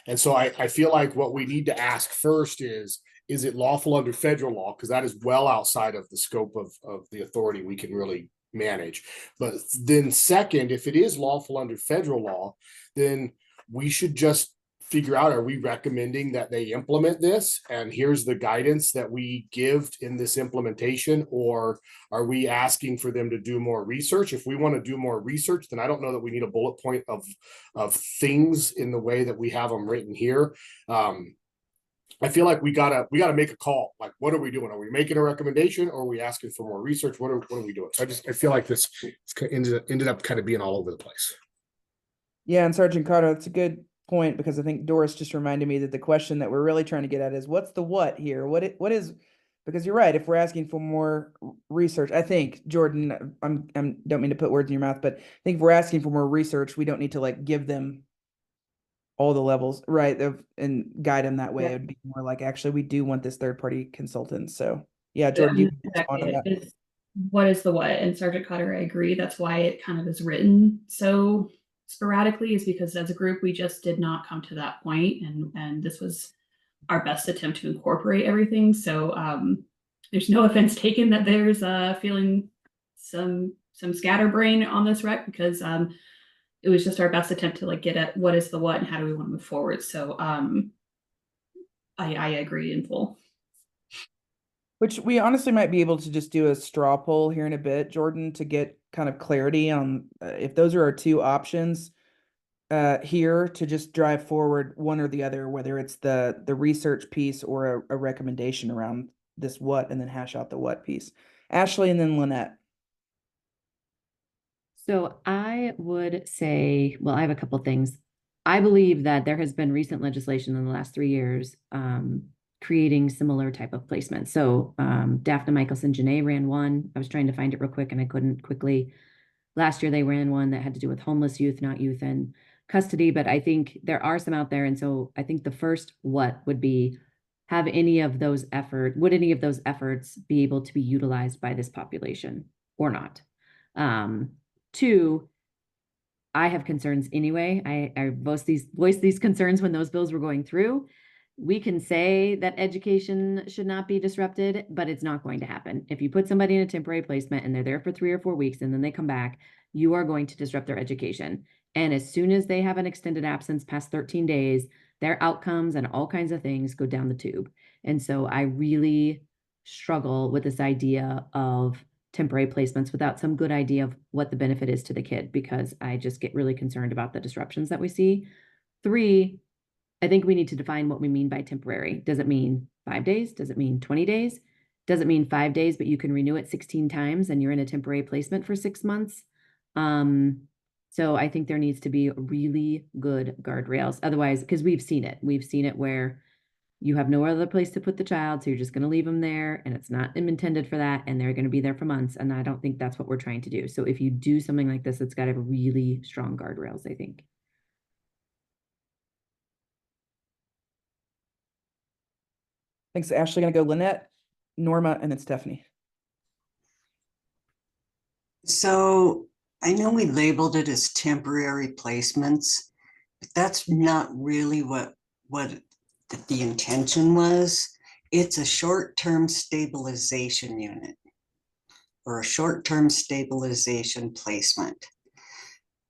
And so I feel like what we need to ask first is it lawful under federal law? Because that is well outside of the scope of the authority we can really manage. But then second, if it is lawful under federal law, then we should just figure out, are we recommending that they implement this? And here's the guidance that we give in this implementation, or are we asking for them to do more research? If we want to do more research, then I don't know that we need a bullet point of things in the way that we have them written here. I feel like we gotta make a call. Like, what are we doing? Are we making a recommendation, or are we asking for more research? What are we doing? So I feel like this ended up kind of being all over the place. Yeah, and Sergeant Carter, that's a good point, because I think Doris just reminded me that the question that we're really trying to get at is what's the what here? What is, because you're right, if we're asking for more research, I think, Jordan, I'm don't mean to put words in your mouth, but I think if we're asking for more research, we don't need to like give them all the levels, right, and guide them that way. Yeah. It would be more like, actually, we do want this third-party consultant. So yeah, Jordan, do you respond on that? What is the what? And Sergeant Cotter, I agree. That's why it kind of is written so sporadically, is because as a group, we just did not come to that point, and this was our best attempt to incorporate everything. So there's no offense taken that there's feeling some scatterbrain on this rec, because it was just our best attempt to like get at what is the what and how do we want to move forward. So I agree in full. Which we honestly might be able to just do a straw poll here in a bit, Jordan, to get kind of clarity on if those are our two options here, to just drive forward one or the other, whether it's the research piece or a recommendation around this what, and then hash out the what piece. Ashley, and then Lynette. So I would say, well, I have a couple things. I believe that there has been recent legislation in the last 3 years creating similar type of placement. So Daphne Michelson Janae ran one. I was trying to find it real quick and I couldn't quickly. Last year they ran one that had to do with homeless youth, not youth in custody, but I think there are some out there. And so I think the first what would be, would any of those efforts be able to be utilized by this population or not? Two, I have concerns anyway. I voiced these concerns when those bills were going through. We can say that education should not be disrupted, but it's not going to happen. If you put somebody in a temporary placement and they're there for 3 or 4 weeks and then they come back, you are going to disrupt their education. And as soon as they have an extended absence past 13 days, their outcomes and all kinds of things go down the tube. And so I really struggle with this idea of temporary placements without some good idea of what the benefit is to the kid, because I just get really concerned about the disruptions that we see. 3, I think we need to define what we mean by temporary. Does it mean 5 days? Does it mean 20 days? Does it mean 5 days, but you can renew it 16 times and you're in a temporary placement for 6 months? So I think there needs to be really good guardrails. Otherwise, because we've seen it where you have no other place to put the child, so you're just going to leave them there, and it's not intended for that, and they're going to be there for months, and I don't think that's what we're trying to do. So if you do something like this, it's got to have really strong guardrails, I think. Thanks, Ashley. Gonna go Lynette, Norma, and then Stephanie. So I know we labeled it as temporary placements, but that's not really what the intention was. It's a short-term stabilization unit or a short-term stabilization placement.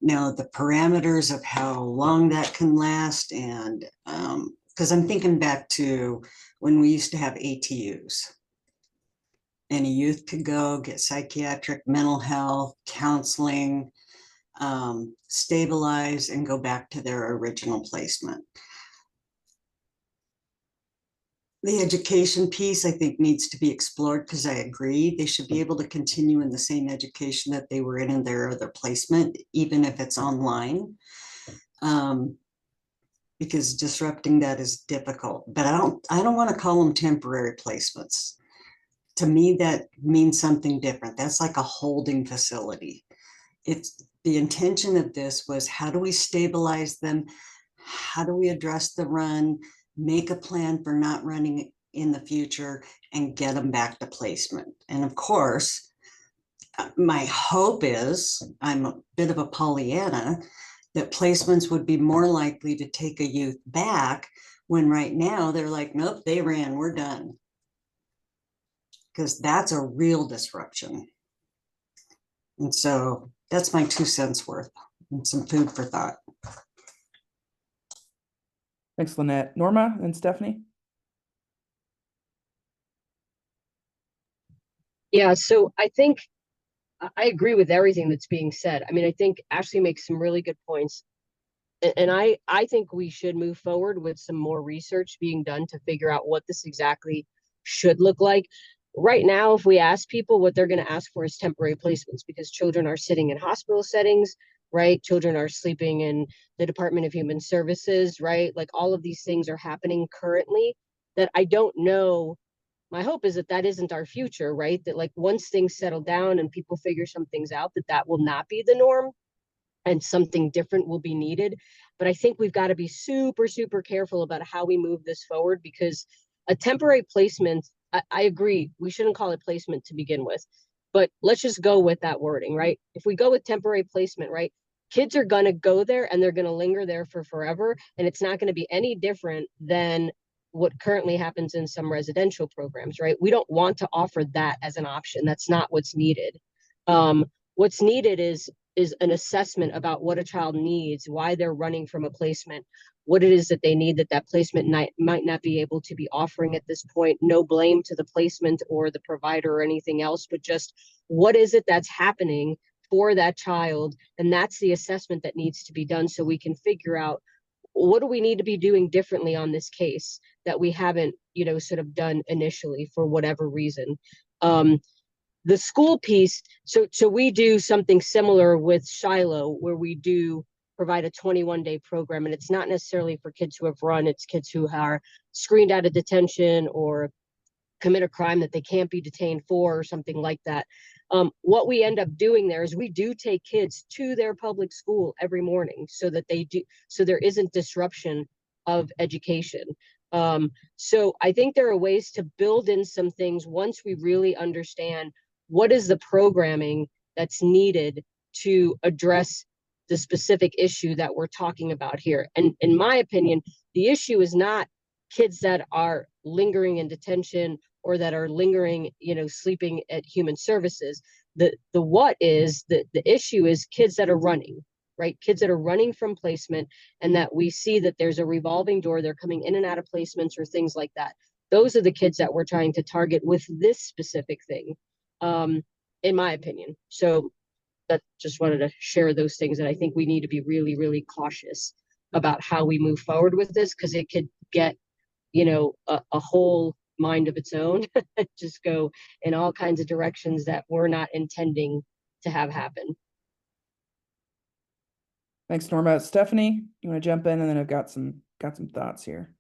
Now, the parameters of how long that can last and because I'm thinking back to when we used to have ATUs. And a youth could go get psychiatric, mental health, counseling, stabilize, and go back to their original placement. The education piece, I think, needs to be explored, because I agree they should be able to continue in the same education that they were in their other placement, even if it's online. Because disrupting that is difficult. But I don't want to call them temporary placements. To me, that means something different. That's like a holding facility. It's the intention of this was, how do we stabilize them? How do we address the run, make a plan for not running in the future, and get them back to placement? And of course, my hope is, I'm a bit of a Pollyanna, that placements would be more likely to take a youth back, when right now they're like, nope, they ran, we're done. Because that's a real disruption. And so that's my 2 cents worth, and some food for thought. Thanks, Lynette. Norma and Stephanie? Yeah, so I think I agree with everything that's being said. I mean, I think Ashley makes some really good points. And I think we should move forward with some more research being done to figure out what this exactly should look like. Right now, if we ask people, what they're going to ask for is temporary placements, because children are sitting in hospital settings, right? Children are sleeping in the Department of Human Services, right? Like, all of these things are happening currently that I don't know. My hope is that that isn't our future, right? That, like, once things settle down and people figure some things out, that that will not be the norm and something different will be needed. But I think we've got to be super, super careful about how we move this forward, because a temporary placement, I agree, we shouldn't call it placement to begin with, but let's just go with that wording, right? If we go with temporary placement, right, kids are going to go there and they're going to linger there for forever. And it's not going to be any different than what currently happens in some residential programs, right? We don't want to offer that as an option. That's not what's needed. What's needed is an assessment about what a child needs, why they're running from a placement, what it is that they need that placement might not be able to be offering at this point. No blame to the placement or the provider or anything else, but just what is it that's happening for that child? And that's the assessment that needs to be done, so we can figure out, what do we need to be doing differently on this case that we haven't, sort of done initially for whatever reason. The school piece, so we do something similar with Shiloh, where we do provide a 21-day program, and it's not necessarily for kids who have run, it's kids who are screened out of detention or commit a crime that they can't be detained for, or something like that. What we end up doing there is we do take kids to their public school every morning, so there isn't disruption of education. So I think there are ways to build in some things once we really understand what is the programming that's needed to address the specific issue that we're talking about here. And in my opinion, the issue is not kids that are lingering in detention or that are lingering, sleeping at human services. The issue is kids that are running, right? Kids that are running from placement, and that we see that there's a revolving door. They're coming in and out of placements or things like that. Those are the kids that we're trying to target with this specific thing, in my opinion. So that, just wanted to share those things, that I think we need to be really, really cautious about how we move forward with this, because it could get, a whole mind of its own, just go in all kinds of directions that we're not intending to have happen. Thanks, Norma. Stephanie, you want to jump in, and then I've got some thoughts here.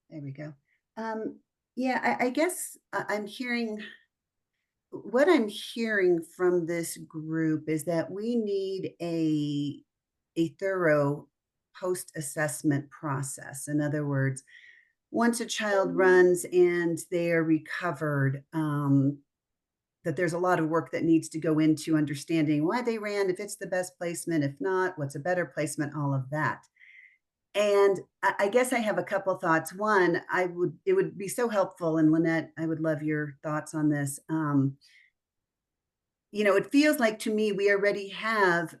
There we go. Yeah, I guess what I'm hearing from this group is that we need a thorough post-assessment process. In other words, once a child runs and they are recovered, that there's a lot of work that needs to go into understanding why they ran, if it's the best placement, if not, what's a better placement, all of that. And I guess I have a couple thoughts. One, it would be so helpful, and Lynette, I would love your thoughts on this. It feels like to me we already have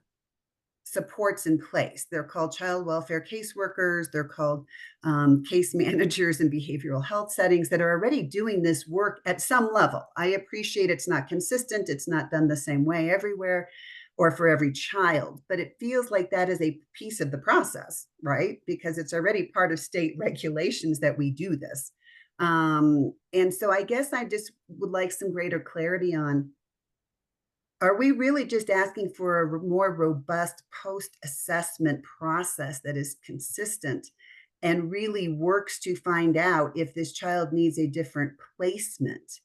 supports in place. They're called child welfare caseworkers. They're called case managers in behavioral health settings that are already doing this work at some level. I appreciate it's not consistent. It's not done the same way everywhere or for every child, but it feels like that is a piece of the process, right? Because it's already part of state regulations that we do this. And so I guess I just would like some greater clarity on, are we really just asking for a more robust post-assessment process that is consistent and really works to find out if this child needs a different placement?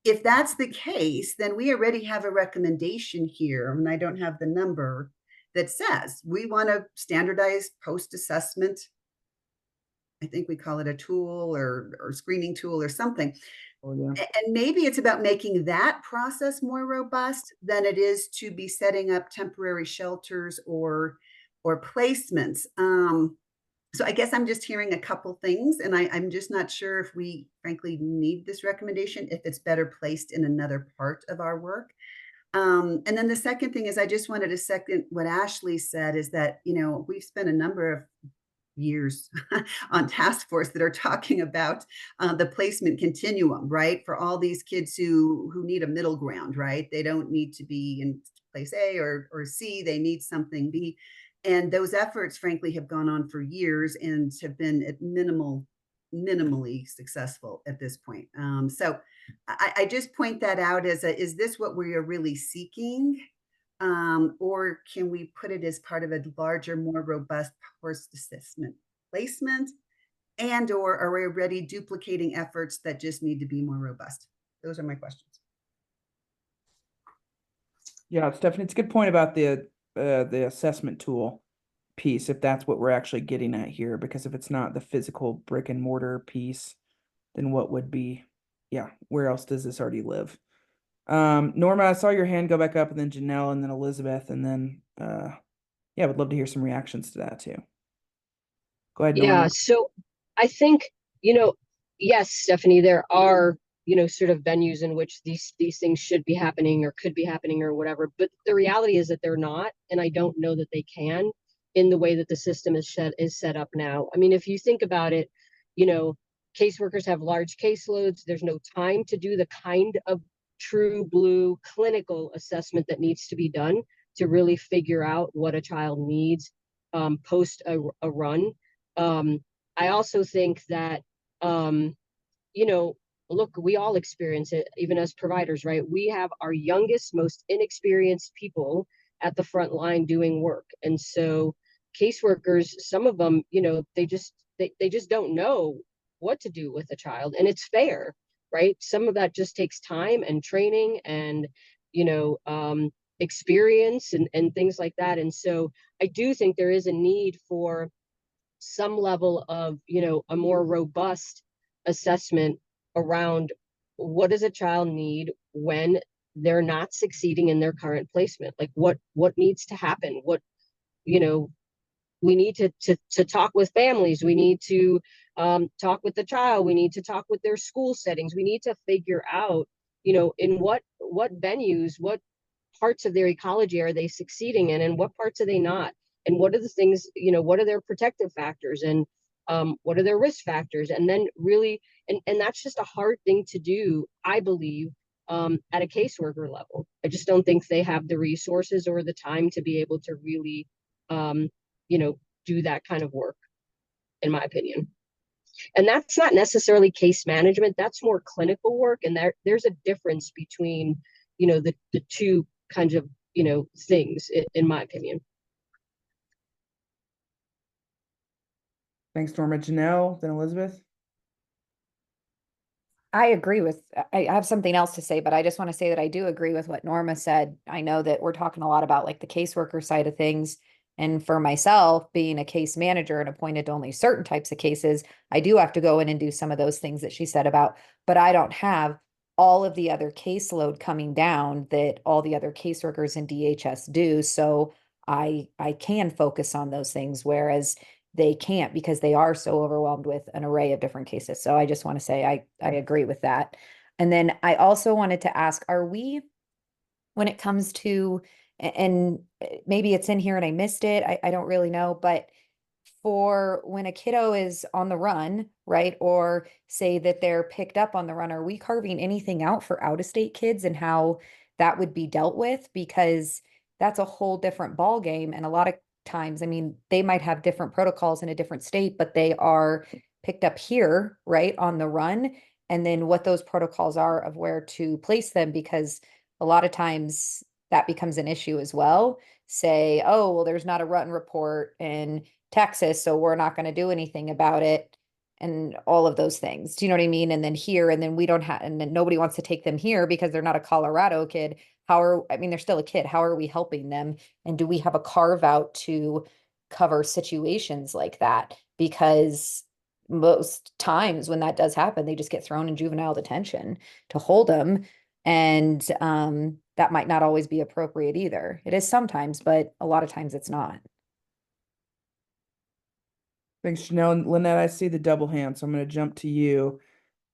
If that's the case, then we already have a recommendation here, and I don't have the number, that says we want a standardized post-assessment. I think we call it a tool or screening tool or something. Oh, yeah. And maybe it's about making that process more robust than it is to be setting up temporary shelters or placements. So I guess I'm just hearing a couple things, and I'm just not sure if we frankly need this recommendation, if it's better placed in another part of our work. And then the second thing is I just wanted to second what Ashley said, is that, you know, we've spent a number of years on task force that are talking about the placement continuum, right? For all these kids who need a middle ground, right? They don't need to be in place A or C, they need something B. And those efforts, frankly, have gone on for years and have been at minimally successful at this point. So I just point that out as is this what we are really seeking? Or can we put it as part of a larger, more robust post-assessment placement? And or are we already duplicating efforts that just need to be more robust? Those are my questions. Yeah, Stephanie, it's a good point about the assessment tool piece, if that's what we're actually getting at here, because if it's not the physical brick and mortar piece, then what would be, yeah, where else does this already live? Norma, I saw your hand go back up, and then Janelle, and then Elizabeth, and then yeah, I would love to hear some reactions to that too. Go ahead, Norma. Yeah, so I think, you know, yes, Stephanie, there are, you know, sort of venues in which these things should be happening or could be happening or whatever, but the reality is that they're not, and I don't know that they can in the way that the system is set up now. I mean, if you think about it, you know, caseworkers have large caseloads. There's no time to do the kind of true blue clinical assessment that needs to be done to really figure out what a child needs post a run. I also think that, you know, look, we all experience it, even as providers, right? We have our youngest, most inexperienced people at the front line doing work. And so caseworkers, some of them, you know, they just don't know what to do with a child. And it's fair, right? Some of that just takes time and training and, you know, experience and things like that. And so I do think there is a need for some level of, you know, a more robust assessment around what does a child need when they're not succeeding in their current placement. Like what needs to happen, what, you know, we need to talk with families, we need to talk with the child, we need to talk with their school settings, we need to figure out, you know, in what venues, what parts of their ecology are they succeeding in and what parts are they not, and what are the things, you know, what are their protective factors and what are their risk factors, and then really, and that's just a hard thing to do, I believe, at a caseworker level. I just don't think they have the resources or the time to be able to really you know, do that kind of work, in my opinion. And that's not necessarily case management, that's more clinical work, and there's a difference between, you know, the two kinds of, you know, things, in my opinion. Thanks, Norma. Janelle, then Elizabeth. I agree with, I have something else to say, but I just want to say that I do agree with what Norma said. I know that we're talking a lot about like the caseworker side of things. And for myself, being a case manager and appointed to only certain types of cases, I do have to go in and do some of those things that she said about, but I don't have all of the other caseload coming down that all the other caseworkers in DHS do. So I can focus on those things, whereas they can't because they are so overwhelmed with an array of different cases. So I just want to say I agree with that. And then I also wanted to ask, are we, when it comes to and maybe it's in here and I missed it. I don't really know, but for when a kiddo is on the run, right? Or say that they're picked up on the run, are we carving anything out for out-of-state kids and how that would be dealt with? Because that's a whole different ball game. And a lot of times, I mean, they might have different protocols in a different state, but they are picked up here, right, on the run. And then what those protocols are of where to place them, because a lot of times that becomes an issue as well. Say, oh, well, there's not a run report in Texas, so we're not going to do anything about it, and all of those things. Do you know what I mean? And then here, and then we don't have, and then nobody wants to take them here because they're not a Colorado kid. I mean, they're still a kid. How are we helping them? And do we have a carve out to cover situations like that? Because most times when that does happen, they just get thrown in juvenile detention to hold them. And that might not always be appropriate either. It is sometimes, but a lot of times it's not. Thanks, Janelle. And Lynette, I see the double hand, so I'm going to jump to you.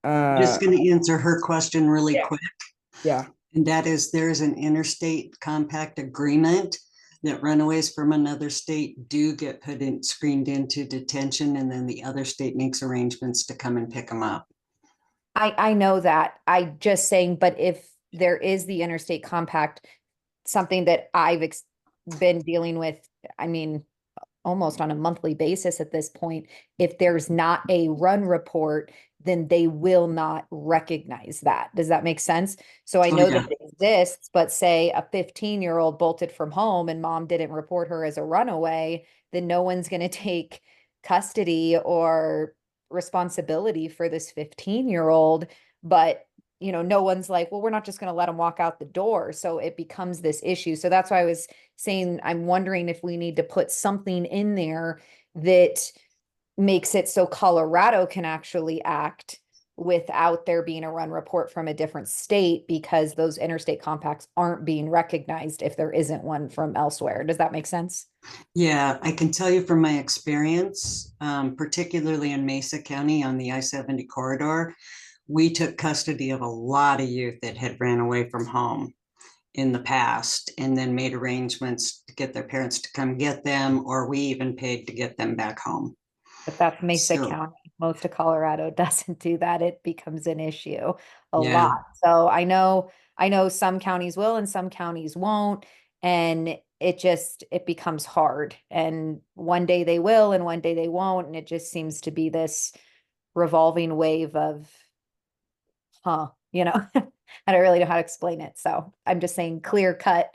Just going to answer her question really yeah. quick. Yeah. And that is, there's an interstate compact agreement that runaways from another state do get screened into detention, and then the other state makes arrangements to come and pick them up. I know that. I just saying, but if there is the interstate compact, something that I've been dealing with, I mean, almost on a monthly basis at this point, if there's not a run report, then they will not recognize that. Does that make sense? So I know that it exists, but say a 15-year-old bolted from home and mom didn't report her as a runaway, then no one's going to take custody or responsibility for this 15-year-old. But no one's like, well, we're not just going to let them walk out the door. So it becomes this issue. So that's why I was saying, I'm wondering if we need to put something in there that makes it so Colorado can actually act without there being a run report from a different state, because those interstate compacts aren't being recognized if there isn't one from elsewhere. Does that make sense? Yeah, I can tell you from my experience, particularly in Mesa County on the I-70 corridor, we took custody of a lot of youth that had ran away from home in the past, and then made arrangements to get their parents to come get them, or we even paid to get them back home. But that's Mesa County. Most of Colorado doesn't do that. It becomes an issue a lot. So I know some counties will and some counties won't. And it becomes hard. And one day they will and one day they won't. And it just seems to be this revolving wave of, I don't really know how to explain it. So I'm just saying clear cut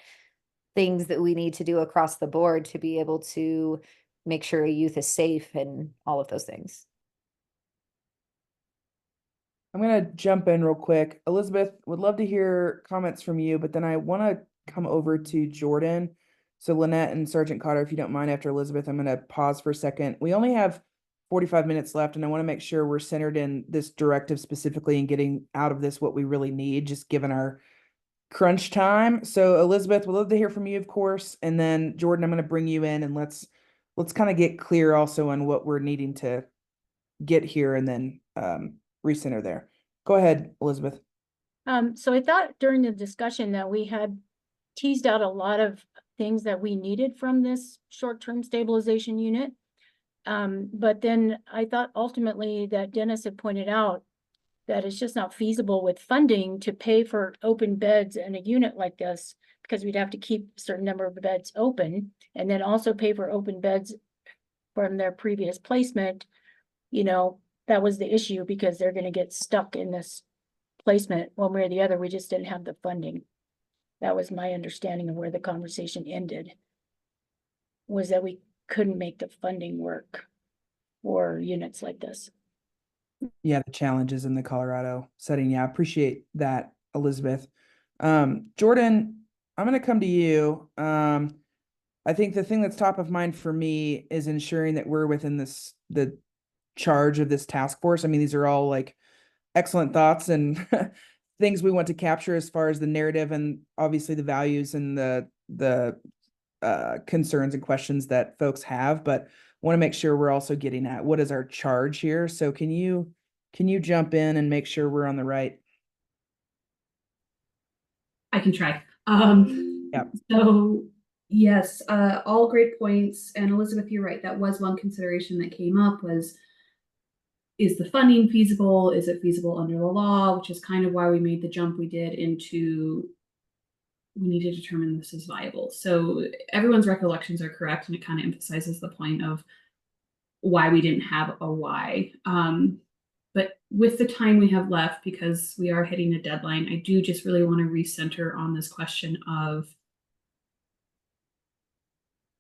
things that we need to do across the board to be able to make sure a youth is safe and all of those things. I'm going to jump in real quick. Elizabeth, would love to hear comments from you, but then I want to come over to Jordan. So Lynette and Sergeant Cotter, if you don't mind, after Elizabeth, I'm going to pause for a second. We only have 45 minutes left, and I want to make sure we're centered in this directive specifically and getting out of this what we really need, just given our crunch time. So Elizabeth, we'd love to hear from you, of course. And then Jordan, I'm going to bring you in, and let's kind of get clear also on what we're needing to get here, and then recenter there. Go ahead, Elizabeth. So I thought during the discussion that we had teased out a lot of things that we needed from this short-term stabilization unit. But then I thought ultimately that Dennis had pointed out that it's just not feasible with funding to pay for open beds in a unit like this, because we'd have to keep a certain number of beds open and then also pay for open beds from their previous placement. That was the issue, because they're going to get stuck in this placement one way or the other. We just didn't have the funding. That was my understanding of where the conversation ended, was that we couldn't make the funding work for units like this. Yeah, the challenges in the Colorado setting. Yeah, I appreciate that, Elizabeth. Jordan, I'm going to come to you. I think the thing that's top of mind for me is ensuring that we're within the charge of this task force. I mean, these are all like excellent thoughts and things we want to capture as far as the narrative and obviously the values and the concerns and questions that folks have, but want to make sure we're also getting at what is our charge here. So can you jump in and make sure we're on the right? I can try. Yep. So yes, all great points. And Elizabeth, you're right. That was one consideration that came up was, is the funding feasible? Is it feasible under the law? Which is kind of why we made the jump we did into, we need to determine this is viable. So everyone's recollections are correct, and it kind of emphasizes the point of why we didn't have a why. But with the time we have left, because we are hitting a deadline, I do just really want to recenter on this question of,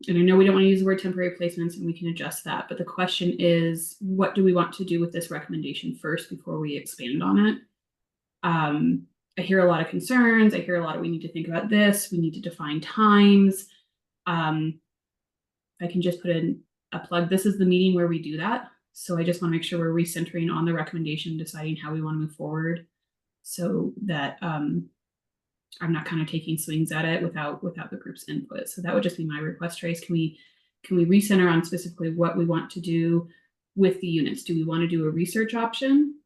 and I know we don't want to use the word temporary placements, and we can adjust that, but the question is, what do we want to do with this recommendation first before we expand on it? I hear a lot of concerns. I hear a lot of, we need to think about this. We need to define times. I can just put in a plug. This is the meeting where we do that. So I just want to make sure we're recentering on the recommendation, deciding how we want to move forward, so that I'm not kind of taking swings at it without the group's input. So that would just be my request, Trace. Can we recenter on specifically what we want to do with the units? Do we want to do a research option?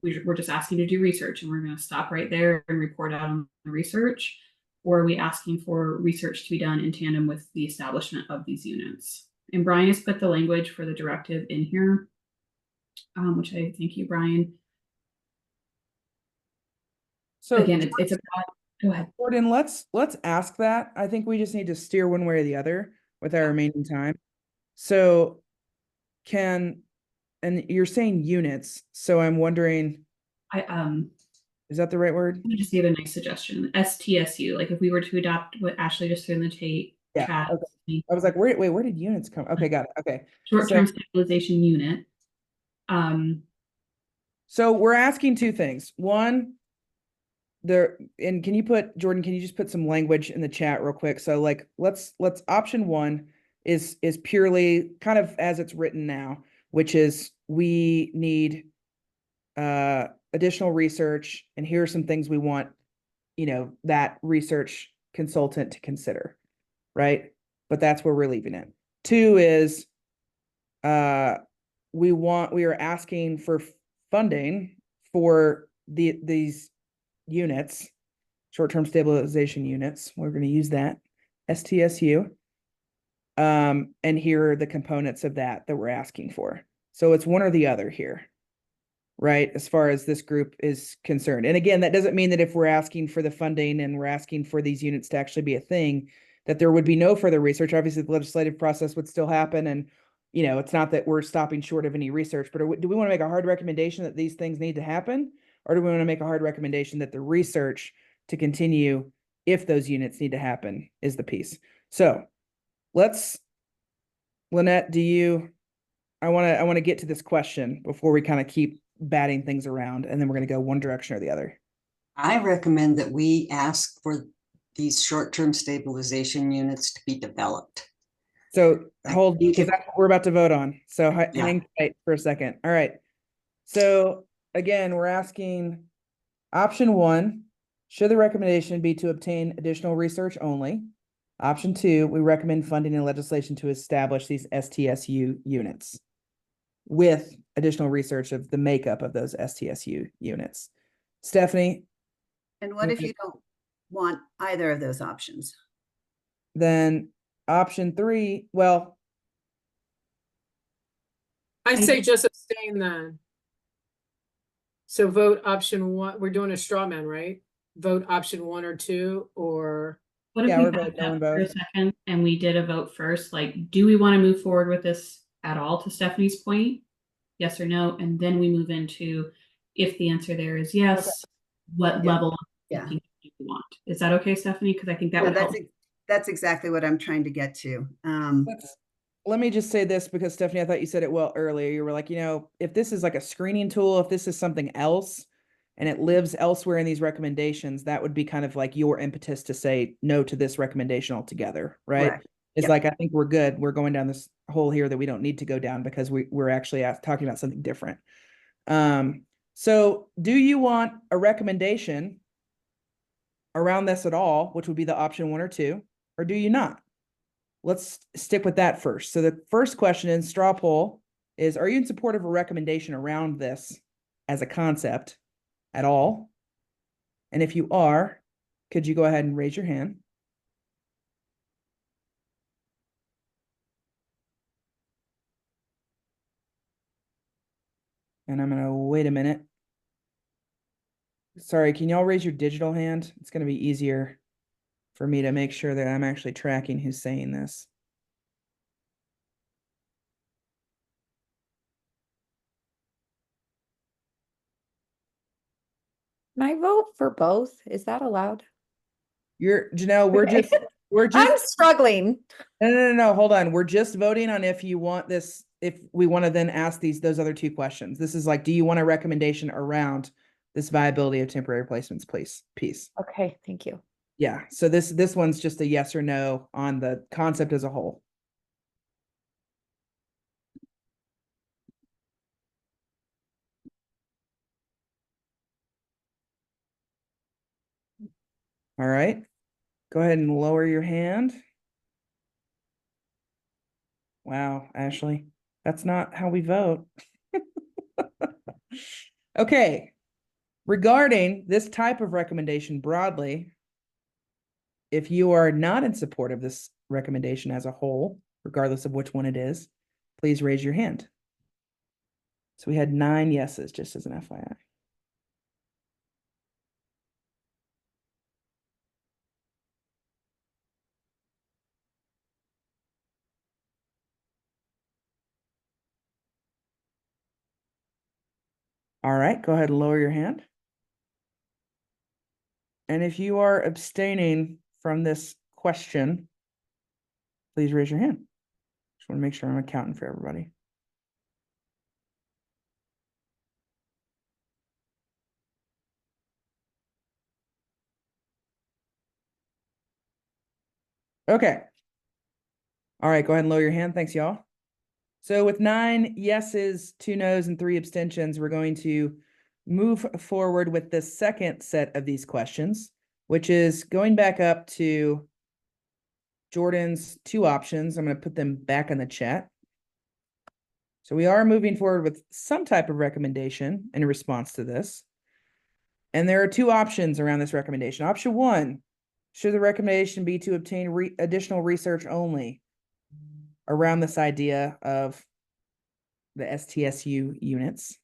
We're just asking to do research, and we're going to stop right there and report out on the research? Or are we asking for research to be done in tandem with the establishment of these units? And Brian has put the language for the directive in here, which I thank you, Brian. So again, it's a go ahead. Jordan, let's ask that. I think we just need to steer one way or the other with our remaining time. So and you're saying units, so I'm wondering, is that the right word? I just gave a nice suggestion. STSU, like if we were to adopt what Ashley just threw in the chat. Okay. I was like, where did units come? Okay, got it. Okay. Short-term stabilization unit. So we're asking two things. One, and can you Jordan, can you just put some language in the chat real quick? So like, let's option one is purely kind of as it's written now, which is we need additional research, and here are some things we want, that research consultant to consider, right? But that's where we're leaving it. Two is we are asking for funding for these units, short-term stabilization units. We're going to use that, STSU. And here are the components of that we're asking for. So it's one or the other here, right? As far as this group is concerned. And again, that doesn't mean that if we're asking for the funding and we're asking for these units to actually be a thing, that there would be no further research. Obviously, the legislative process would still happen. And, it's not that we're stopping short of any research, but do we want to make a hard recommendation that these things need to happen? Or do we want to make a hard recommendation that the research to continue, if those units need to happen, is the piece? So Lynette, I want to get to this question before we kind of keep batting things around, and then we're going to go one direction or the other. I recommend that we ask for these short-term stabilization units to be developed. So hold, because that's what we're about to vote on. So hang tight for a second. All right. So again, we're asking option one, should the recommendation be to obtain additional research only? Option two, we recommend funding and legislation to establish these STSU units with additional research of the makeup of those STSU units. Stephanie? And what if you don't want either of those options? Then option three, well, I say just abstain then. So vote option one. We're doing a straw man, right? Vote option one or two, or what if we backed up for a second and we did a vote first? Like, do we want to move forward with this at all, to Stephanie's point? Yes or no? And then we move into, if the answer there is yes, what level of thinking do you want? Is that okay, Stephanie? Because I think that would help. That's exactly what I'm trying to get to. Let me just say this, because Stephanie, I thought you said it well earlier. You were like, if this is like a screening tool, if this is something else and it lives elsewhere in these recommendations, that would be kind of like your impetus to say no to this recommendation altogether, right? Correct. It's like, I think we're good. We're going down this hole here that we don't need to go down, because we're actually talking about something different. So do you want a recommendation around this at all, which would be the option one or two, or do you not? Let's stick with that first. So the first question in straw poll is, are you in support of a recommendation around this as a concept at all? And if you are, could you go ahead and raise your hand? And I'm gonna wait a minute. Sorry, can y'all raise your digital hand? It's gonna be easier for me to make sure that I'm actually tracking who's saying this. Can I vote for both? Is that allowed? Janelle, we're I'm just struggling. no, hold on. We're just voting on if you want this, if we want to then ask those other two questions. This is like, do you want a recommendation around this viability of temporary placements, please? Piece. Okay, thank you. Yeah. So this one's just a yes or no on the concept as a whole. All right. Go ahead and lower your hand. Wow, Ashley, that's not how we vote. Okay. Regarding this type of recommendation broadly, if you are not in support of this recommendation as a whole, regardless of which one it is, please raise your hand. So we had 9 yeses, just as an FYI. All right, go ahead and lower your hand. And if you are abstaining from this question, please raise your hand. Just want to make sure I'm accounting for everybody. Okay. All right, go ahead and lower your hand. Thanks, y'all. So with 9 yeses, 2 nos, and 3 abstentions, we're going to move forward with the second set of these questions, which is going back up to Jordan's 2 options. I'm going to put them back in the chat. So we are moving forward with some type of recommendation in response to this. And there are 2 options around this recommendation. Option 1, should the recommendation be to obtain additional research only around this idea of the STSU units?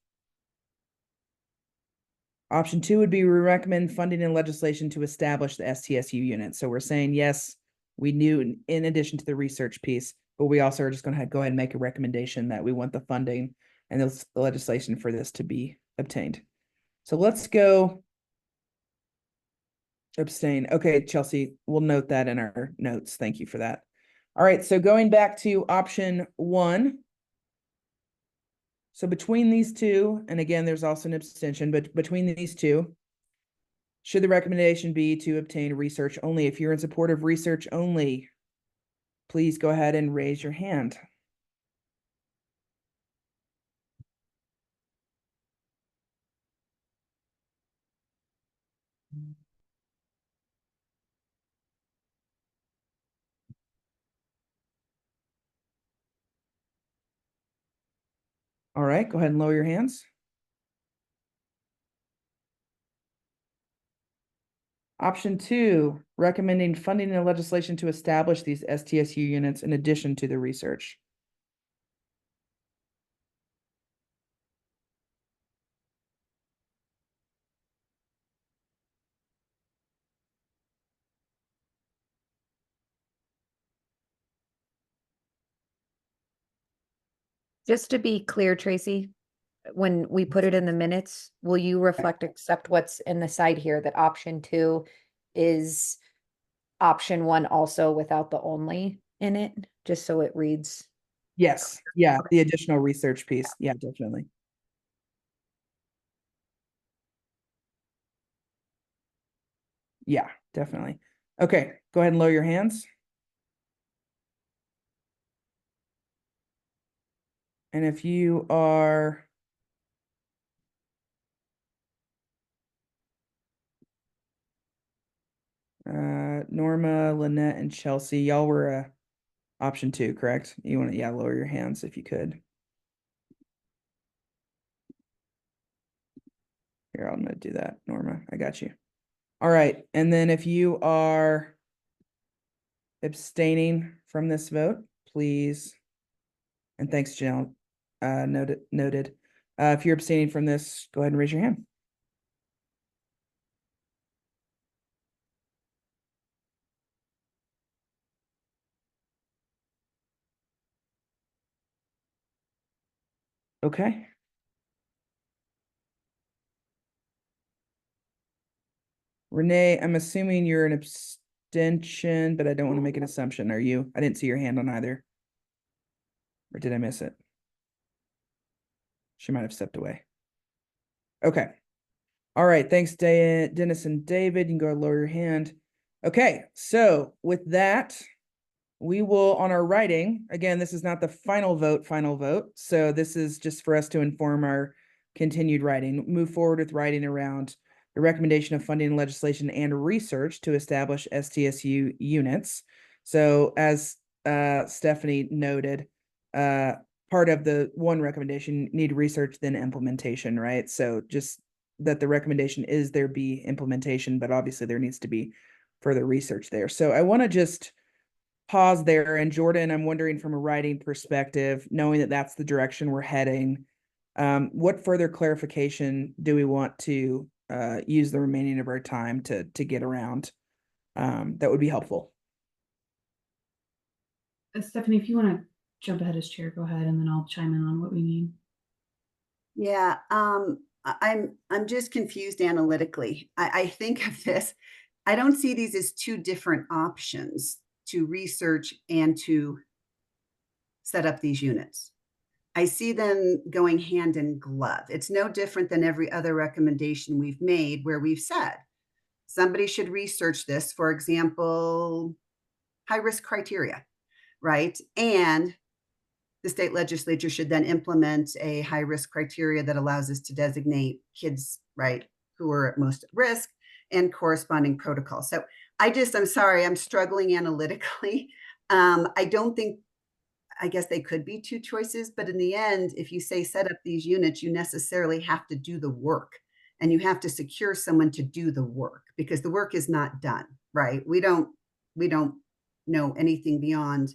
Option 2 would be we recommend funding and legislation to establish the STSU unit. So we're saying, yes, we knew in addition to the research piece, but we also are just going to go ahead and make a recommendation that we want the funding and the legislation for this to be obtained. So let's go abstain. Okay, Chelsea, we'll note that in our notes. Thank you for that. All right, so going back to option 1. So between these 2, and again, there's also an abstention, but between these 2, should the recommendation be to obtain research only? If you're in support of research only, please go ahead and raise your hand. All right, go ahead and lower your hands. Option 2, recommending funding and legislation to establish these STSU units in addition to the research. Just to be clear, Tracy, when we put it in the minutes, will you accept what's in the side here, that option 2 is option 1 also without the only in it, just so it reads? Yes, yeah, the additional research piece. Yeah, definitely. Yeah, definitely. Okay, go ahead and lower your hands. And if you are Norma, Lynette, and Chelsea, y'all were option 2, correct? You want to, yeah, lower your hands if you could. Here, I'm going to do that, Norma. I got you. All right. And then if you are abstaining from this vote, please. And thanks, Janelle. Noted. If you're abstaining from this, go ahead and raise your hand. Okay. Renee, I'm assuming you're an abstention, but I don't want to make an assumption. Are you? I didn't see your hand on either. Or did I miss it? She might have stepped away. Okay. All right. Thanks, Dennis and David. You can go ahead and lower your hand. Okay. So with that, we will, on our writing, again, this is not the final vote. So this is just for us to inform our continued writing, move forward with writing around the recommendation of funding legislation and research to establish STSU units. So as Stephanie noted, part of the one recommendation, need research, then implementation, right? So just that the recommendation is there be implementation, but obviously there needs to be further research there. So I want to just pause there. And Jordan, I'm wondering from a writing perspective, knowing that that's the direction we're heading, what further clarification do we want to use the remaining of our time to get around? That would be helpful. Stephanie, if you want to jump ahead as chair, go ahead, and then I'll chime in on what we need. Yeah, I'm just confused analytically. I think of this, I don't see these as two different options to research and to set up these units. I see them going hand in glove. It's no different than every other recommendation we've made where we've said somebody should research this, for example, high risk criteria, right? And the state legislature should then implement a high risk criteria that allows us to designate kids, right, who are at most at risk and corresponding protocols. So I'm sorry, I'm struggling analytically. I don't think, I guess they could be two choices, but in the end, if you say set up these units, you necessarily have to do the work and you have to secure someone to do the work because the work is not done, right? We don't know anything beyond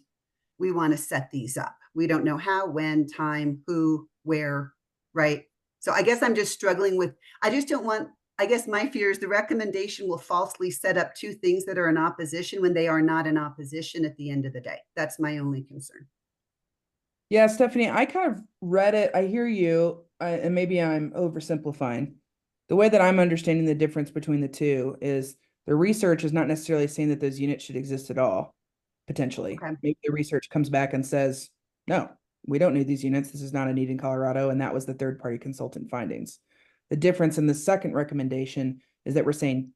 we want to set these up. We don't know how, when, time, who, where, right? So I guess I'm just struggling with, I just don't want, I guess my fear is the recommendation will falsely set up two things that are in opposition when they are not in opposition at the end of the day. That's my only concern. Yeah, Stephanie, I kind of read it. I hear you, and maybe I'm oversimplifying. The way that I'm understanding the difference between the two is the research is not necessarily saying that those units should exist at all, potentially. Okay. Maybe the research comes back and says, no, we don't need these units. This is not a need in Colorado, and that was the third-party consultant findings. The difference in the second recommendation is that we're saying,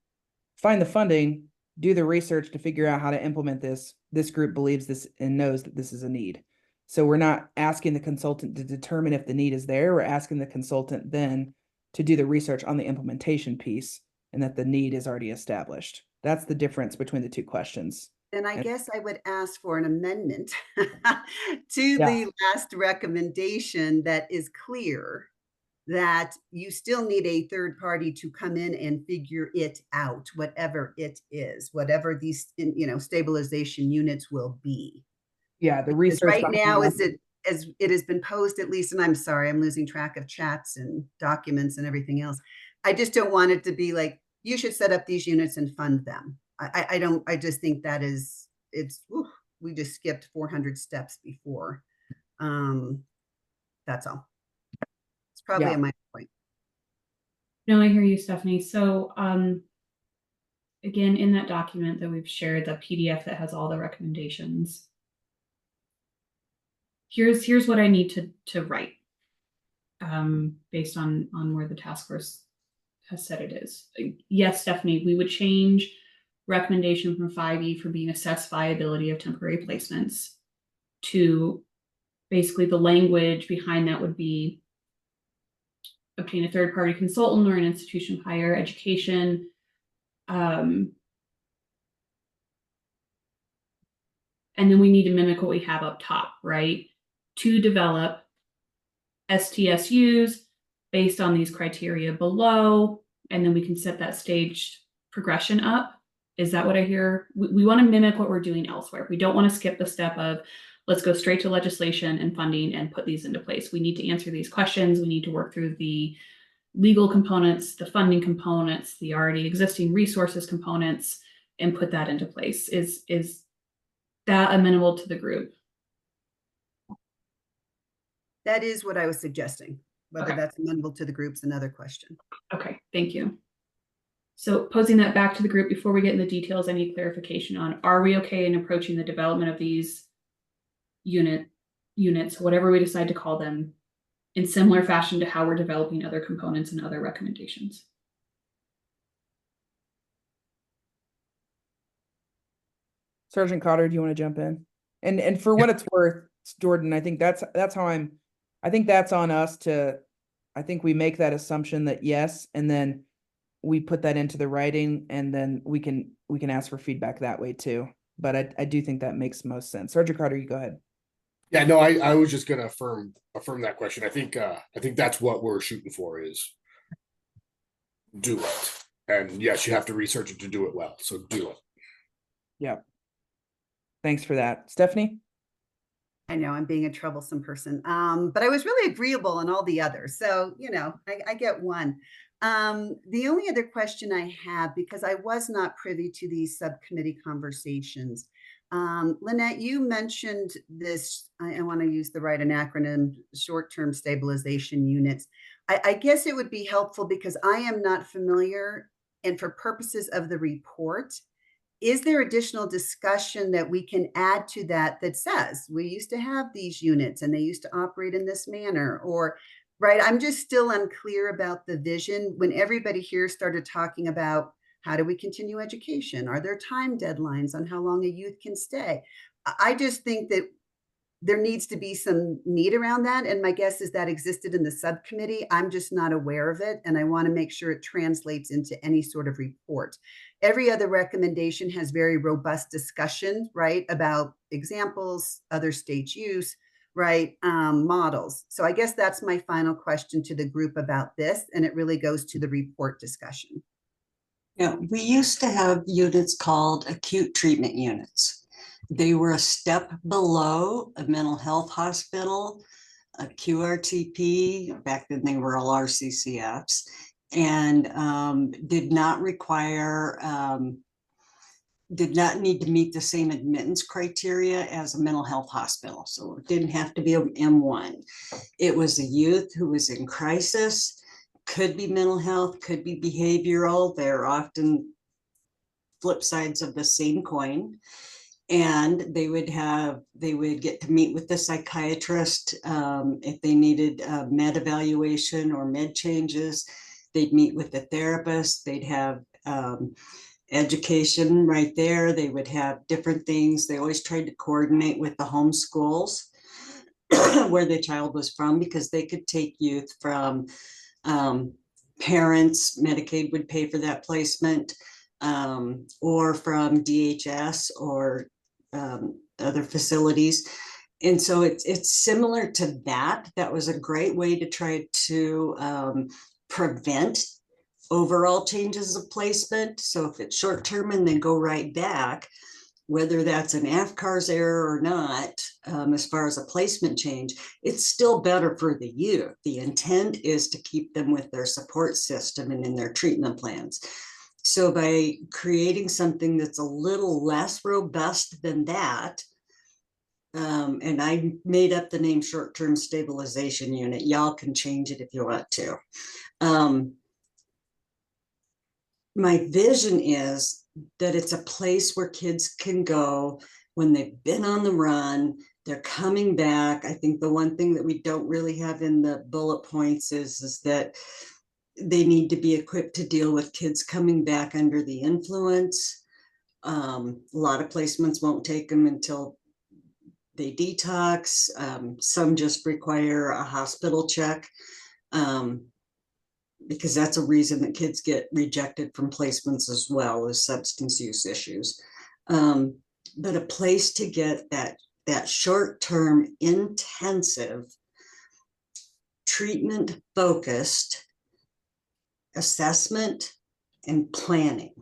find the funding, do the research to figure out how to implement this. This group believes this and knows that this is a need. So we're not asking the consultant to determine if the need is there. We're asking the consultant then to do the research on the implementation piece and that the need is already established. That's the difference between the two questions. Then I guess I would ask for an amendment to the last recommendation that is clear that you still need a third party to come in and figure it out, whatever it is, whatever these, stabilization units will be. Yeah, the research right now, as it has been posed, at least, and I'm sorry, I'm losing track of chats and documents and everything else. I just don't want it to be like, you should set up these units and fund them. I just think that is, we just skipped 400 steps before. That's all. It's probably a minor point. No, I hear you, Stephanie. So, again, in that document that we've shared, the PDF that has all the recommendations, here's what I need to write, based on where the task force has said it is. Yes, Stephanie, we would change recommendation from 5E for being assess viability of temporary placements to basically the language behind that would be obtain a third-party consultant or an institution of higher education. And then we need to mimic what we have up top, right? To develop STSUs based on these criteria below, and then we can set that staged progression up. Is that what I hear? We want to mimic what we're doing elsewhere. We don't want to skip the step of, let's go straight to legislation and funding and put these into place. We need to answer these questions. We need to work through the legal components, the funding components, the already existing resources components, and put that into place. Is that amenable to the group? That is what I was suggesting. Whether Okay. that's amenable to the group's another question. Okay, thank you. So posing that back to the group before we get into details, I need clarification on, are we okay in approaching the development of these units, whatever we decide to call them, in similar fashion to how we're developing other components and other recommendations? Sergeant Cotter, do you want to jump in? And for what it's worth, Jordan, I think that's how I think that's on us to, I think we make that assumption that yes, and then we put that into the writing, and then we can ask for feedback that way too. But I do think that makes most sense. Sergeant Carter, you go ahead. Yeah, no, I was just gonna affirm that question. I think that's what we're shooting for, is do it. And yes, you have to research it to do it well. So do it. Yeah. Thanks for that. Stephanie? I know I'm being a troublesome person, but I was really agreeable on all the others. So, I get one. The only other question I have, because I was not privy to these subcommittee conversations, Lynette, you mentioned this, I want to use the right acronym, short-term stabilization units. I guess it would be helpful because I am not familiar, and for purposes of the report, is there additional discussion that we can add to that says we used to have these units and they used to operate in this manner? Or, right, I'm just still unclear about the vision. When everybody here started talking about how do we continue education? Are there time deadlines on how long a youth can stay? I just think that there needs to be some meat around that. And my guess is that existed in the subcommittee. I'm just not aware of it. And I want to make sure it translates into any sort of report. Every other recommendation has very robust discussion, right, about examples, other states' use, right, models. So I guess that's my final question to the group about this. And it really goes to the report discussion. Yeah, we used to have units called acute treatment units. They were a step below a mental health hospital, a QRTP. Back then they were all RCCFs, and did not need to meet the same admittance criteria as a mental health hospital. So it didn't have to be an M1. It was a youth who was in crisis, could be mental health, could be behavioral. They're often flip sides of the same coin. And they would get to meet with the psychiatrist if they needed med evaluation or med changes. They'd meet with the therapist. They'd have education right there. They would have different things. They always tried to coordinate with the home schools where the child was from, because they could take youth from parents. Medicaid would pay for that placement, or from DHS or other facilities. And so it's similar to that. That was a great way to try to prevent overall changes of placement. So if it's short term and then go right back, whether that's an AFCARS error or not, as far as a placement change, it's still better for the youth. The intent is to keep them with their support system and in their treatment plans. So by creating something that's a little less robust than that, and I made up the name short-term stabilization unit. Y'all can change it if you want to. My vision is that it's a place where kids can go when they've been on the run, they're coming back. I think the one thing that we don't really have in the bullet points is that they need to be equipped to deal with kids coming back under the influence. A lot of placements won't take them until they detox. Some just require a hospital check, because that's a reason that kids get rejected from placements as well as substance use issues. But a place to get that short-term intensive treatment focused assessment and planning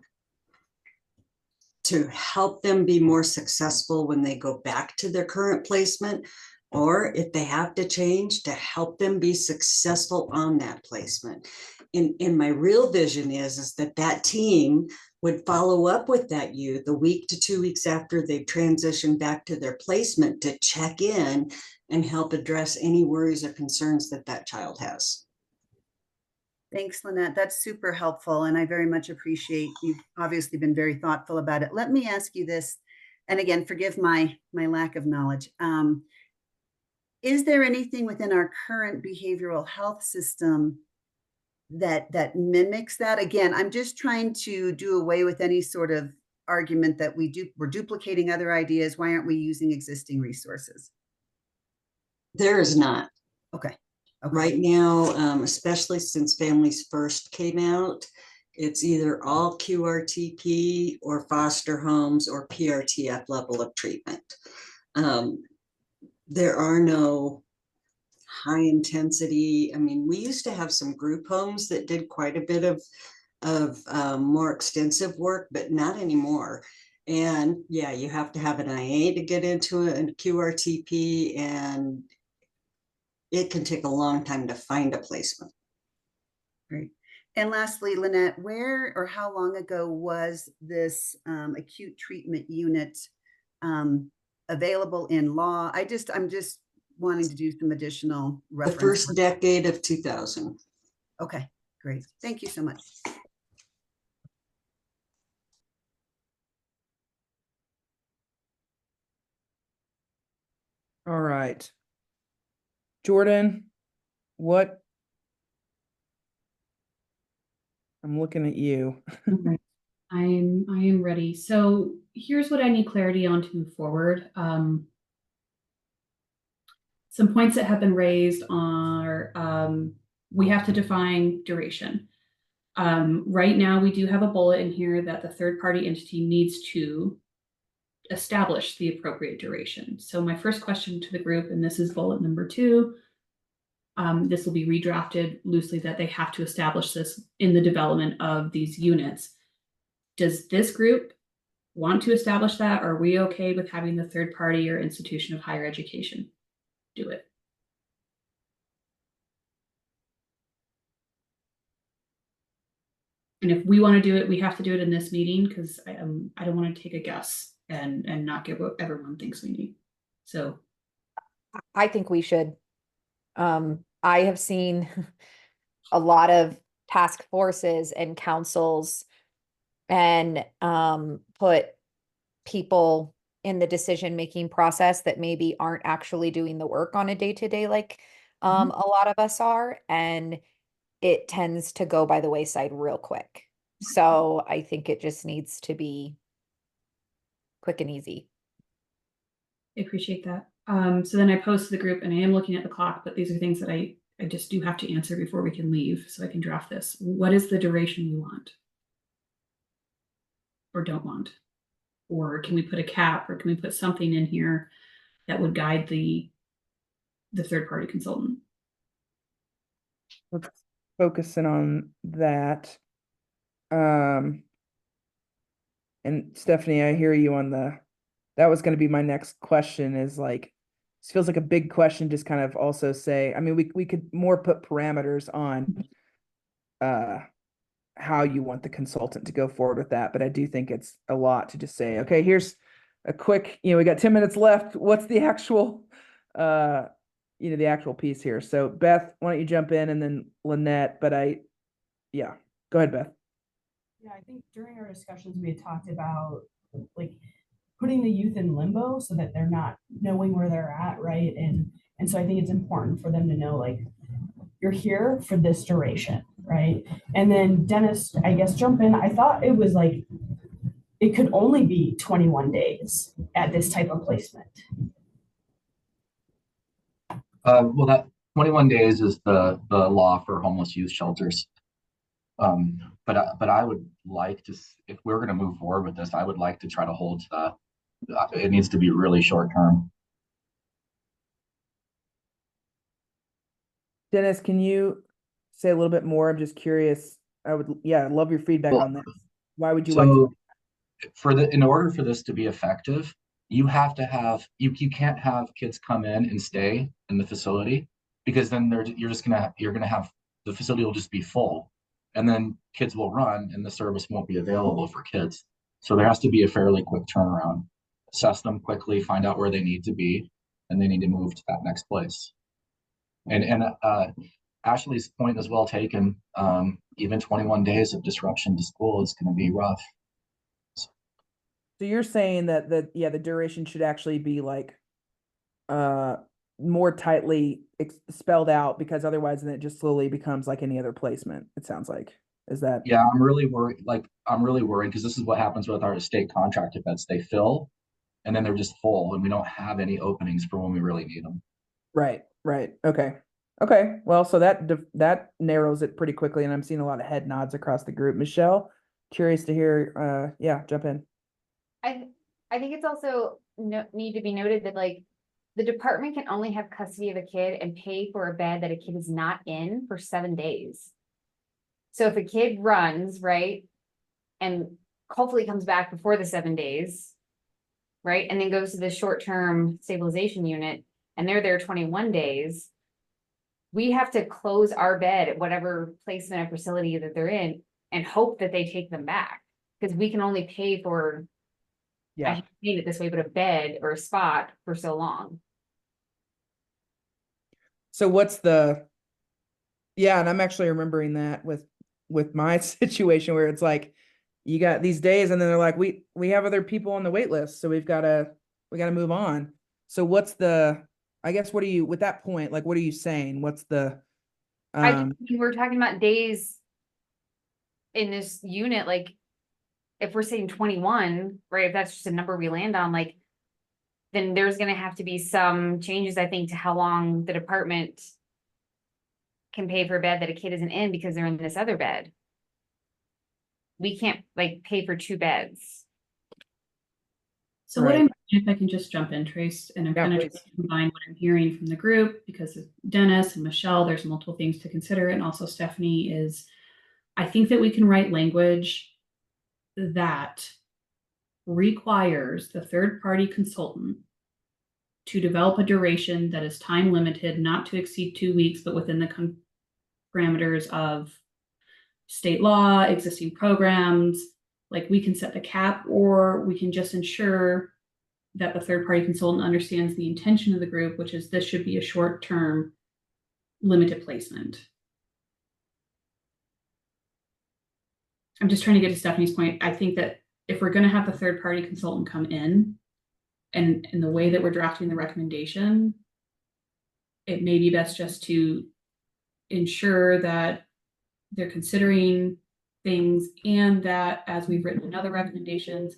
to help them be more successful when they go back to their current placement, or if they have to change, to help them be successful on that placement. And my real vision is that that team would follow up with that youth a week to 2 weeks after they've transitioned back to their placement to check in and help address any worries or concerns that that child has. Thanks, Lynette. That's super helpful. And I very much appreciate you've obviously been very thoughtful about it. Let me ask you this. And again, forgive my lack of knowledge. Is there anything within our current behavioral health system that mimics that? Again, I'm just trying to do away with any sort of argument that we're duplicating other ideas. Why aren't we using existing resources? There is not. Okay. Right now, especially since Families First came out, it's either all QRTP or foster homes or PRTF level of treatment. There are no high intensity. I mean, we used to have some group homes that did quite a bit of more extensive work, but not anymore. And yeah, you have to have an IA to get into a QRTP, and it can take a long time to find a placement. Great. And lastly, Lynette, where or how long ago was this acute treatment unit available in law? I'm just wanting to do some additional reference. The first decade of 2000. Okay, great. Thank you so much. All right. Jordan, what? I'm looking at you. I am ready. So here's what I need clarity on to move forward. Some points that have been raised are we have to define duration. Right now, we do have a bullet in here that the third party entity needs to establish the appropriate duration. So my first question to the group, and this is bullet number 2, this will be redrafted loosely that they have to establish this in the development of these units. Does this group want to establish that? Or are we okay with having the third party or institution of higher education do it? And if we want to do it, we have to do it in this meeting, because I don't want to take a guess and not get what everyone thinks we need. So I think we should. I have seen a lot of task forces and councils and put people in the decision-making process that maybe aren't actually doing the work on a day-to-day like a lot of us are, and it tends to go by the wayside real quick. So I think it just needs to be quick and easy. I appreciate that. So then I post to the group, and I am looking at the clock, but these are things that I just do have to answer before we can leave, so I can draft this. What is the duration you want? Or don't want? Or can we put a cap, or can we put something in here that would guide the third party consultant? Let's focus in on that. And Stephanie, I hear you on that was going to be my next question, is like, this feels like a big question, just kind of also say, I mean, we could more put parameters on how you want the consultant to go forward with that. But I do think it's a lot to just say, okay, here's a quick, we got 10 minutes left. What's the actual, the actual piece here? So Beth, why don't you jump in, and then Lynette, but go ahead, Beth. Yeah, I think during our discussions, we had talked about like putting the youth in limbo so that they're not knowing where they're at, right? And so I think it's important for them to know, like, you're here for this duration, right? And then Dennis, I guess, jump in. I thought it was like, it could only be 21 days at this type of placement. Well, that 21 days is the law for homeless youth shelters. But I would like to, if we're going to move forward with this, I would like to try to hold to that. It needs to be really short term. Dennis, can you say a little bit more? I'm just curious. I'd love your feedback on this. Why would you like to? in order for this to be effective, you have to have you can't have kids come in and stay in the facility, because then you're gonna have the facility will just be full, and then kids will run and the service won't be available for kids. So there has to be a fairly quick turnaround. Assess them quickly, find out where they need to be, and they need to move to that next place. And Ashley's point is well taken. Even 21 days of disruption to school is going to be rough. So you're saying that the duration should actually be like more tightly spelled out, because otherwise then it just slowly becomes like any other placement, it sounds like. Is that? Yeah, I'm really worried because this is what happens with our state contracted beds. They fill and then they're just full, and we don't have any openings for when we really need them. Right. Okay. Well, so that narrows it pretty quickly, and I'm seeing a lot of head nods across the group. Michelle, curious to hear, yeah, jump in. I think it's also need to be noted that like the department can only have custody of a kid and pay for a bed that a kid is not in for 7 days. So if a kid runs, right, and hopefully comes back before the 7 days, right, and then goes to the short-term stabilization unit and they're there 21 days, we have to close our bed at whatever placement or facility that they're in and hope that they take them back, because we can only pay for, I hate to say it this way, but a bed or a spot for so long. So and I'm actually remembering that with my situation, where it's like you got these days and then they're like, we have other people on the wait list, so we gotta move on. So what's I guess, what are you, with that point, like, what are you saying? What's the I think we're talking about days in this unit, like if we're saying 21, right, if that's just a number we land on, like, then there's going to have to be some changes, I think, to how long the department can pay for a bed that a kid isn't in because they're in this other bed. We can't like pay for 2 beds. So what if I can just jump in, Trace, and I'm kind of just combine what I'm hearing from the group, because of Dennis and Michelle, there's multiple things to consider. And also Stephanie, is I think that we can write language that requires the third-party consultant to develop a duration that is time limited, not to exceed 2 weeks, but within the parameters of state law, existing programs. Like, we can set the cap, or we can just ensure that the third-party consultant understands the intention of the group, which is this should be a short-term limited placement. I'm just trying to get to Stephanie's point. I think that if we're going to have the third-party consultant come in, and in the way that we're drafting the recommendation, it may be best just to ensure that they're considering things, and that, as we've written in other recommendations,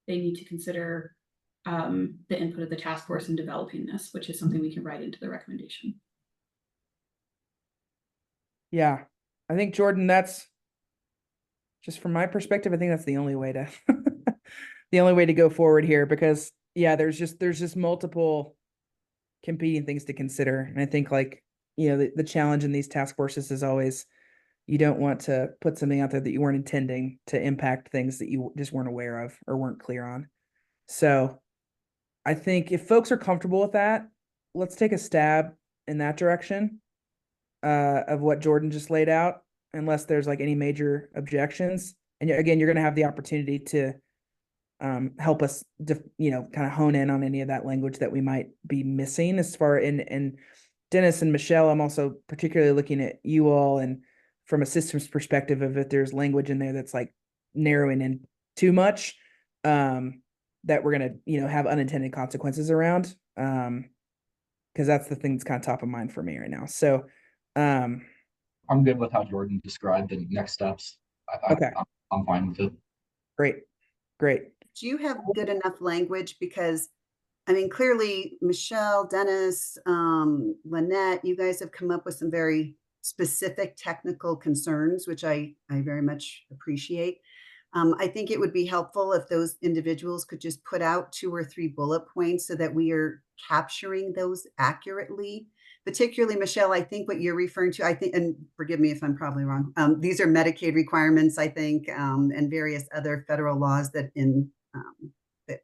they need to consider the input of the task force in developing this, which is something we can write into the recommendation. Yeah, I think, Jordan, that's just from my perspective, I think that's the only way to go forward here, because there's just multiple competing things to consider. And I think, like, the challenge in these task forces is always, you don't want to put something out there that you weren't intending to impact things that you just weren't aware of or weren't clear on. So I think if folks are comfortable with that, let's take a stab in that direction of what Jordan just laid out, unless there's like any major objections. And again, you're going to have the opportunity to help us, kind of hone in on any of that language that we might be missing as far in Dennis and Michelle. I'm also particularly looking at you all, and from a systems perspective, of if there's language in there that's like narrowing in too much, that we're going to, have unintended consequences around. Because that's the thing that's kind of top of mind for me right now. So I'm good with how Jordan described the next steps. Okay. I'm fine with it. Great. Do you have good enough language? Because I mean, clearly, Michelle, Dennis, Lynette, you guys have come up with some very specific technical concerns, which I very much appreciate. I think it would be helpful if those individuals could just put out 2 or 3 bullet points so that we are capturing those accurately. particularly Michelle, I think what you're referring to, I think, and forgive me if I'm probably wrong, these are Medicaid requirements, I think, and various other federal laws that that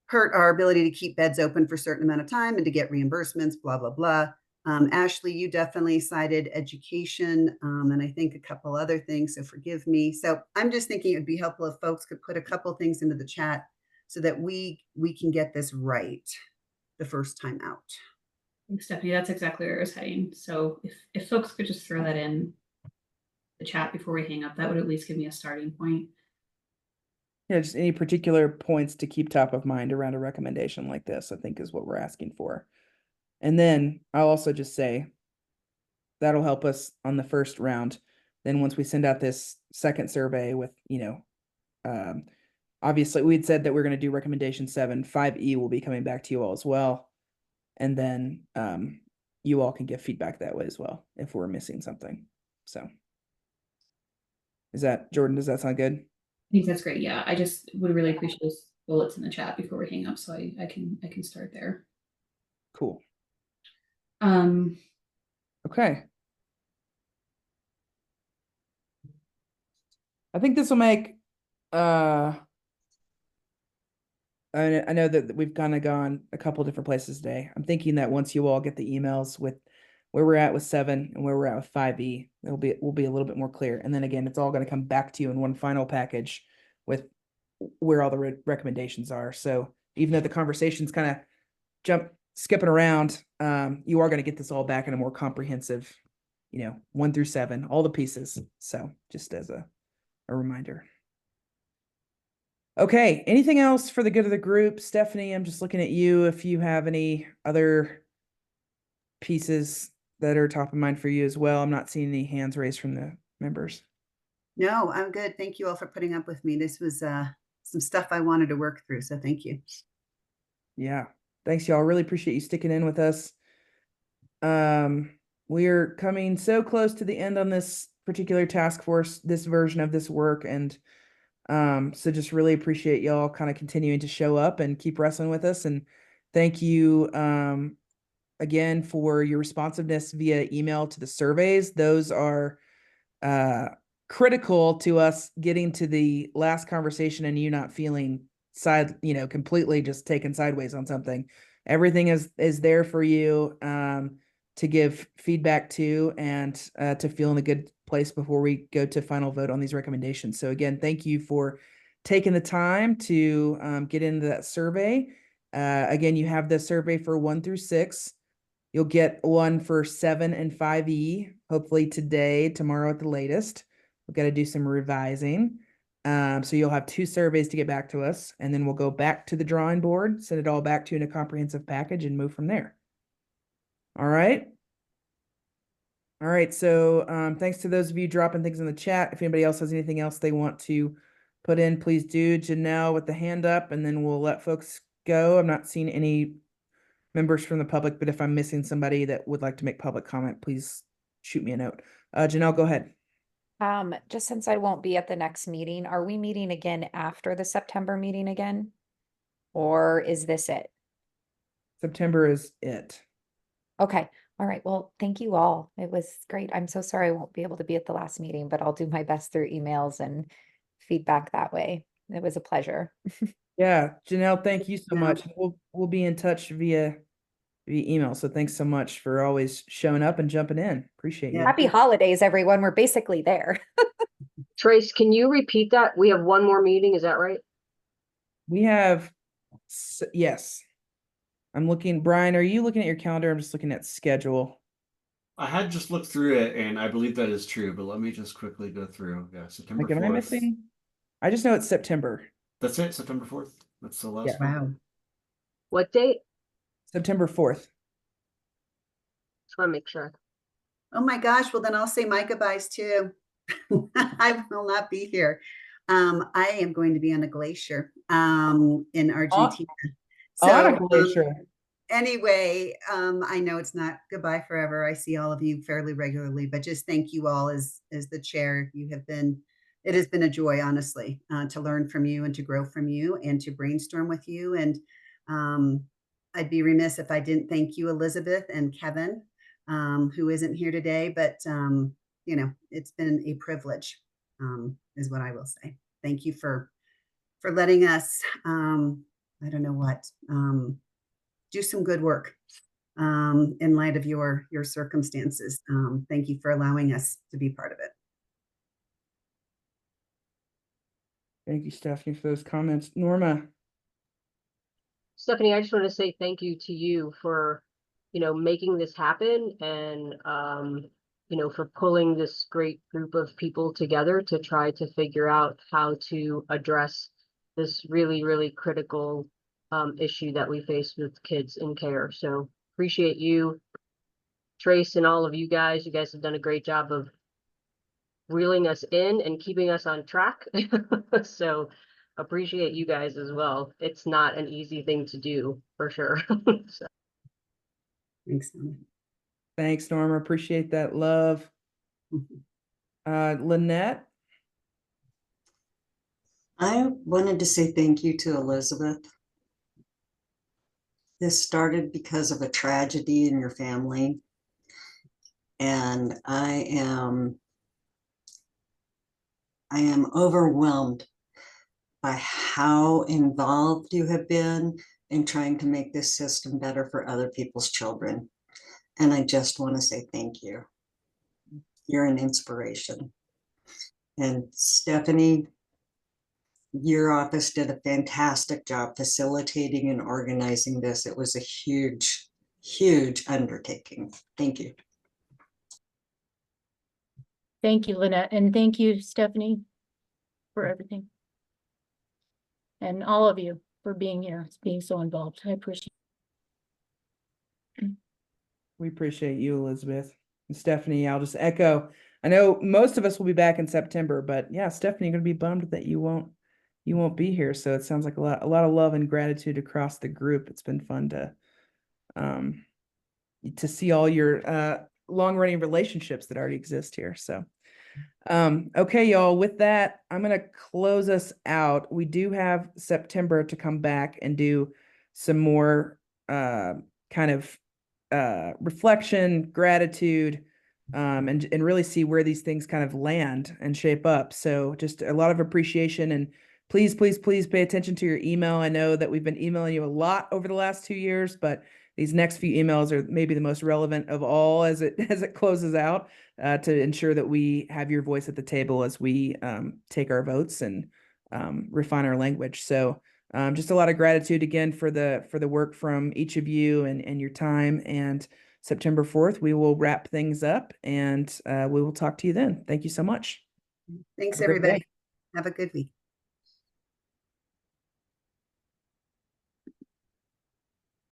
hurt our ability to keep beds open for a certain amount of time and to get reimbursements, blah, blah, blah. Ashley, you definitely cited education, and I think a couple other things, so forgive me. So I'm just thinking it'd be helpful if folks could put a couple things into the chat so that we can get this right the first time out. Thanks, Stephanie. That's exactly where I was heading. So if folks could just throw that in the chat before we hang up, that would at least give me a starting point. Yeah, just any particular points to keep top of mind around a recommendation like this, I think is what we're asking for. And then I'll also just say that'll help us on the first round. Then once we send out this second survey with, obviously we'd said that we're going to do recommendation 7, 5E will be coming back to you all as well. And then you all can give feedback that way as well if we're missing something. So Jordan, does that sound good? I think that's great. Yeah, I just would really appreciate those bullets in the chat before we hang up, so I can start there. Cool. Okay. I think this will make I know that we've kind of gone a couple different places today. I'm thinking that once you all get the emails with where we're at with 7 and where we're at with 5E, we'll be a little bit more clear. And then again, it's all going to come back to you in one final package with where all the recommendations are. So even though the conversation's kind of skipping around, you are going to get this all back in a more comprehensive, 1 through 7, all the pieces. So just as a reminder. Okay, anything else for the good of the group? Stephanie, I'm just looking at you if you have any other pieces that are top of mind for you as well. I'm not seeing any hands raised from the members. No, I'm good. Thank you all for putting up with me. This was some stuff I wanted to work through, so thank you. Yeah, thanks y'all. Really appreciate you sticking in with us. We're coming so close to the end on this particular task force, this version of this work, and so just really appreciate y'all kind of continuing to show up and keep wrestling with us. And thank you again for your responsiveness via email to the surveys. Those are critical to us getting to the last conversation and you not feeling completely just taken sideways on something. Everything is there for you to give feedback to and to feel in a good place before we go to final vote on these recommendations. So again, thank you for taking the time to get into that survey. Again, you have the survey for 1 through 6. You'll get one for 7 and 5E, hopefully today, tomorrow at the latest. We've got to do some revising. So you'll have 2 surveys to get back to us, and then we'll go back to the drawing board, send it all back to you in a comprehensive package and move from there. All right. All right. So thanks to those of you dropping things in the chat. If anybody else has anything else they want to put in, please do. Janelle with the hand up, and then we'll let folks go. I'm not seeing any members from the public, but if I'm missing somebody that would like to make public comment, please shoot me a note. Janelle, go ahead. Just since I won't be at the next meeting, are we meeting again after the September meeting again? Or is this it? September is it. Okay. All right. Well, thank you all. It was great. I'm so sorry I won't be able to be at the last meeting, but I'll do my best through emails and feedback that way. It was a pleasure. Yeah, Janelle, thank you so much. We'll be in touch via email. So thanks so much for always showing up and jumping in. Appreciate you. Happy holidays, everyone. We're basically there. Trace, can you repeat that? We have one more meeting, is that right? We have, yes. I'm looking, Brian, are you looking at your calendar? I'm just looking at schedule. I had just looked through it and I believe that is true, but let me just quickly go through. Yeah, September 4th. Am I missing? I just know it's September. That's it, September 4th. That's the last one. Wow. What date? September 4th. Just want to make sure. Oh my gosh, well then I'll say my goodbyes too. I will not be here. I am going to be on a glacier in Argentina. On a glacier. Anyway, I know it's not goodbye forever. I see all of you fairly regularly, but just thank you all as the chair. It has been a joy, honestly, to learn from you and to grow from you and to brainstorm with you. And I'd be remiss if I didn't thank you, Elizabeth and Kevin, who isn't here today, but you know, it's been a privilege, is what I will say. Thank you for letting us, I don't know what, do some good work in light of your circumstances. Thank you for allowing us to be part of it. Thank you, Stephanie, for those comments. Norma. Stephanie, I just want to say thank you to you for, making this happen and, for pulling this great group of people together to try to figure out how to address this really, really critical issue that we face with kids in care. So appreciate you, Trace, and all of you guys. You guys have done a great job of reeling us in and keeping us on track. So appreciate you guys as well. It's not an easy thing to do for sure. So. Thanks, Norma. Thanks, Norma. Appreciate that love. Lynette. I wanted to say thank you to Elizabeth. This started because of a tragedy in your family. And I am overwhelmed by how involved you have been in trying to make this system better for other people's children. And I just want to say thank you. You're an inspiration. And Stephanie, your office did a fantastic job facilitating and organizing this. It was a huge, huge undertaking. Thank you. Thank you, Lynette, and thank you, Stephanie, for everything. And all of you for being here, being so involved. I appreciate it. We appreciate you, Elizabeth. And Stephanie, I'll just echo. I know most of us will be back in September, but yeah, Stephanie, you're gonna be bummed that you won't be here. So it sounds like a lot of love and gratitude across the group. It's been fun to see all your long-running relationships that already exist here. So okay, y'all, with that, I'm gonna close us out. We do have September to come back and do some more kind of reflection, gratitude, and really see where these things kind of land and shape up. So just a lot of appreciation, and please, please, please pay attention to your email. I know that we've been emailing you a lot over the last 2 years, but these next few emails are maybe the most relevant of all as it closes out, to ensure that we have your voice at the table as we take our votes and refine our language. So just a lot of gratitude again for the work from each of you and your time. And September 4th, we will wrap things up, and we will talk to you then. Thank you so much. Thanks, everybody. Have a good week.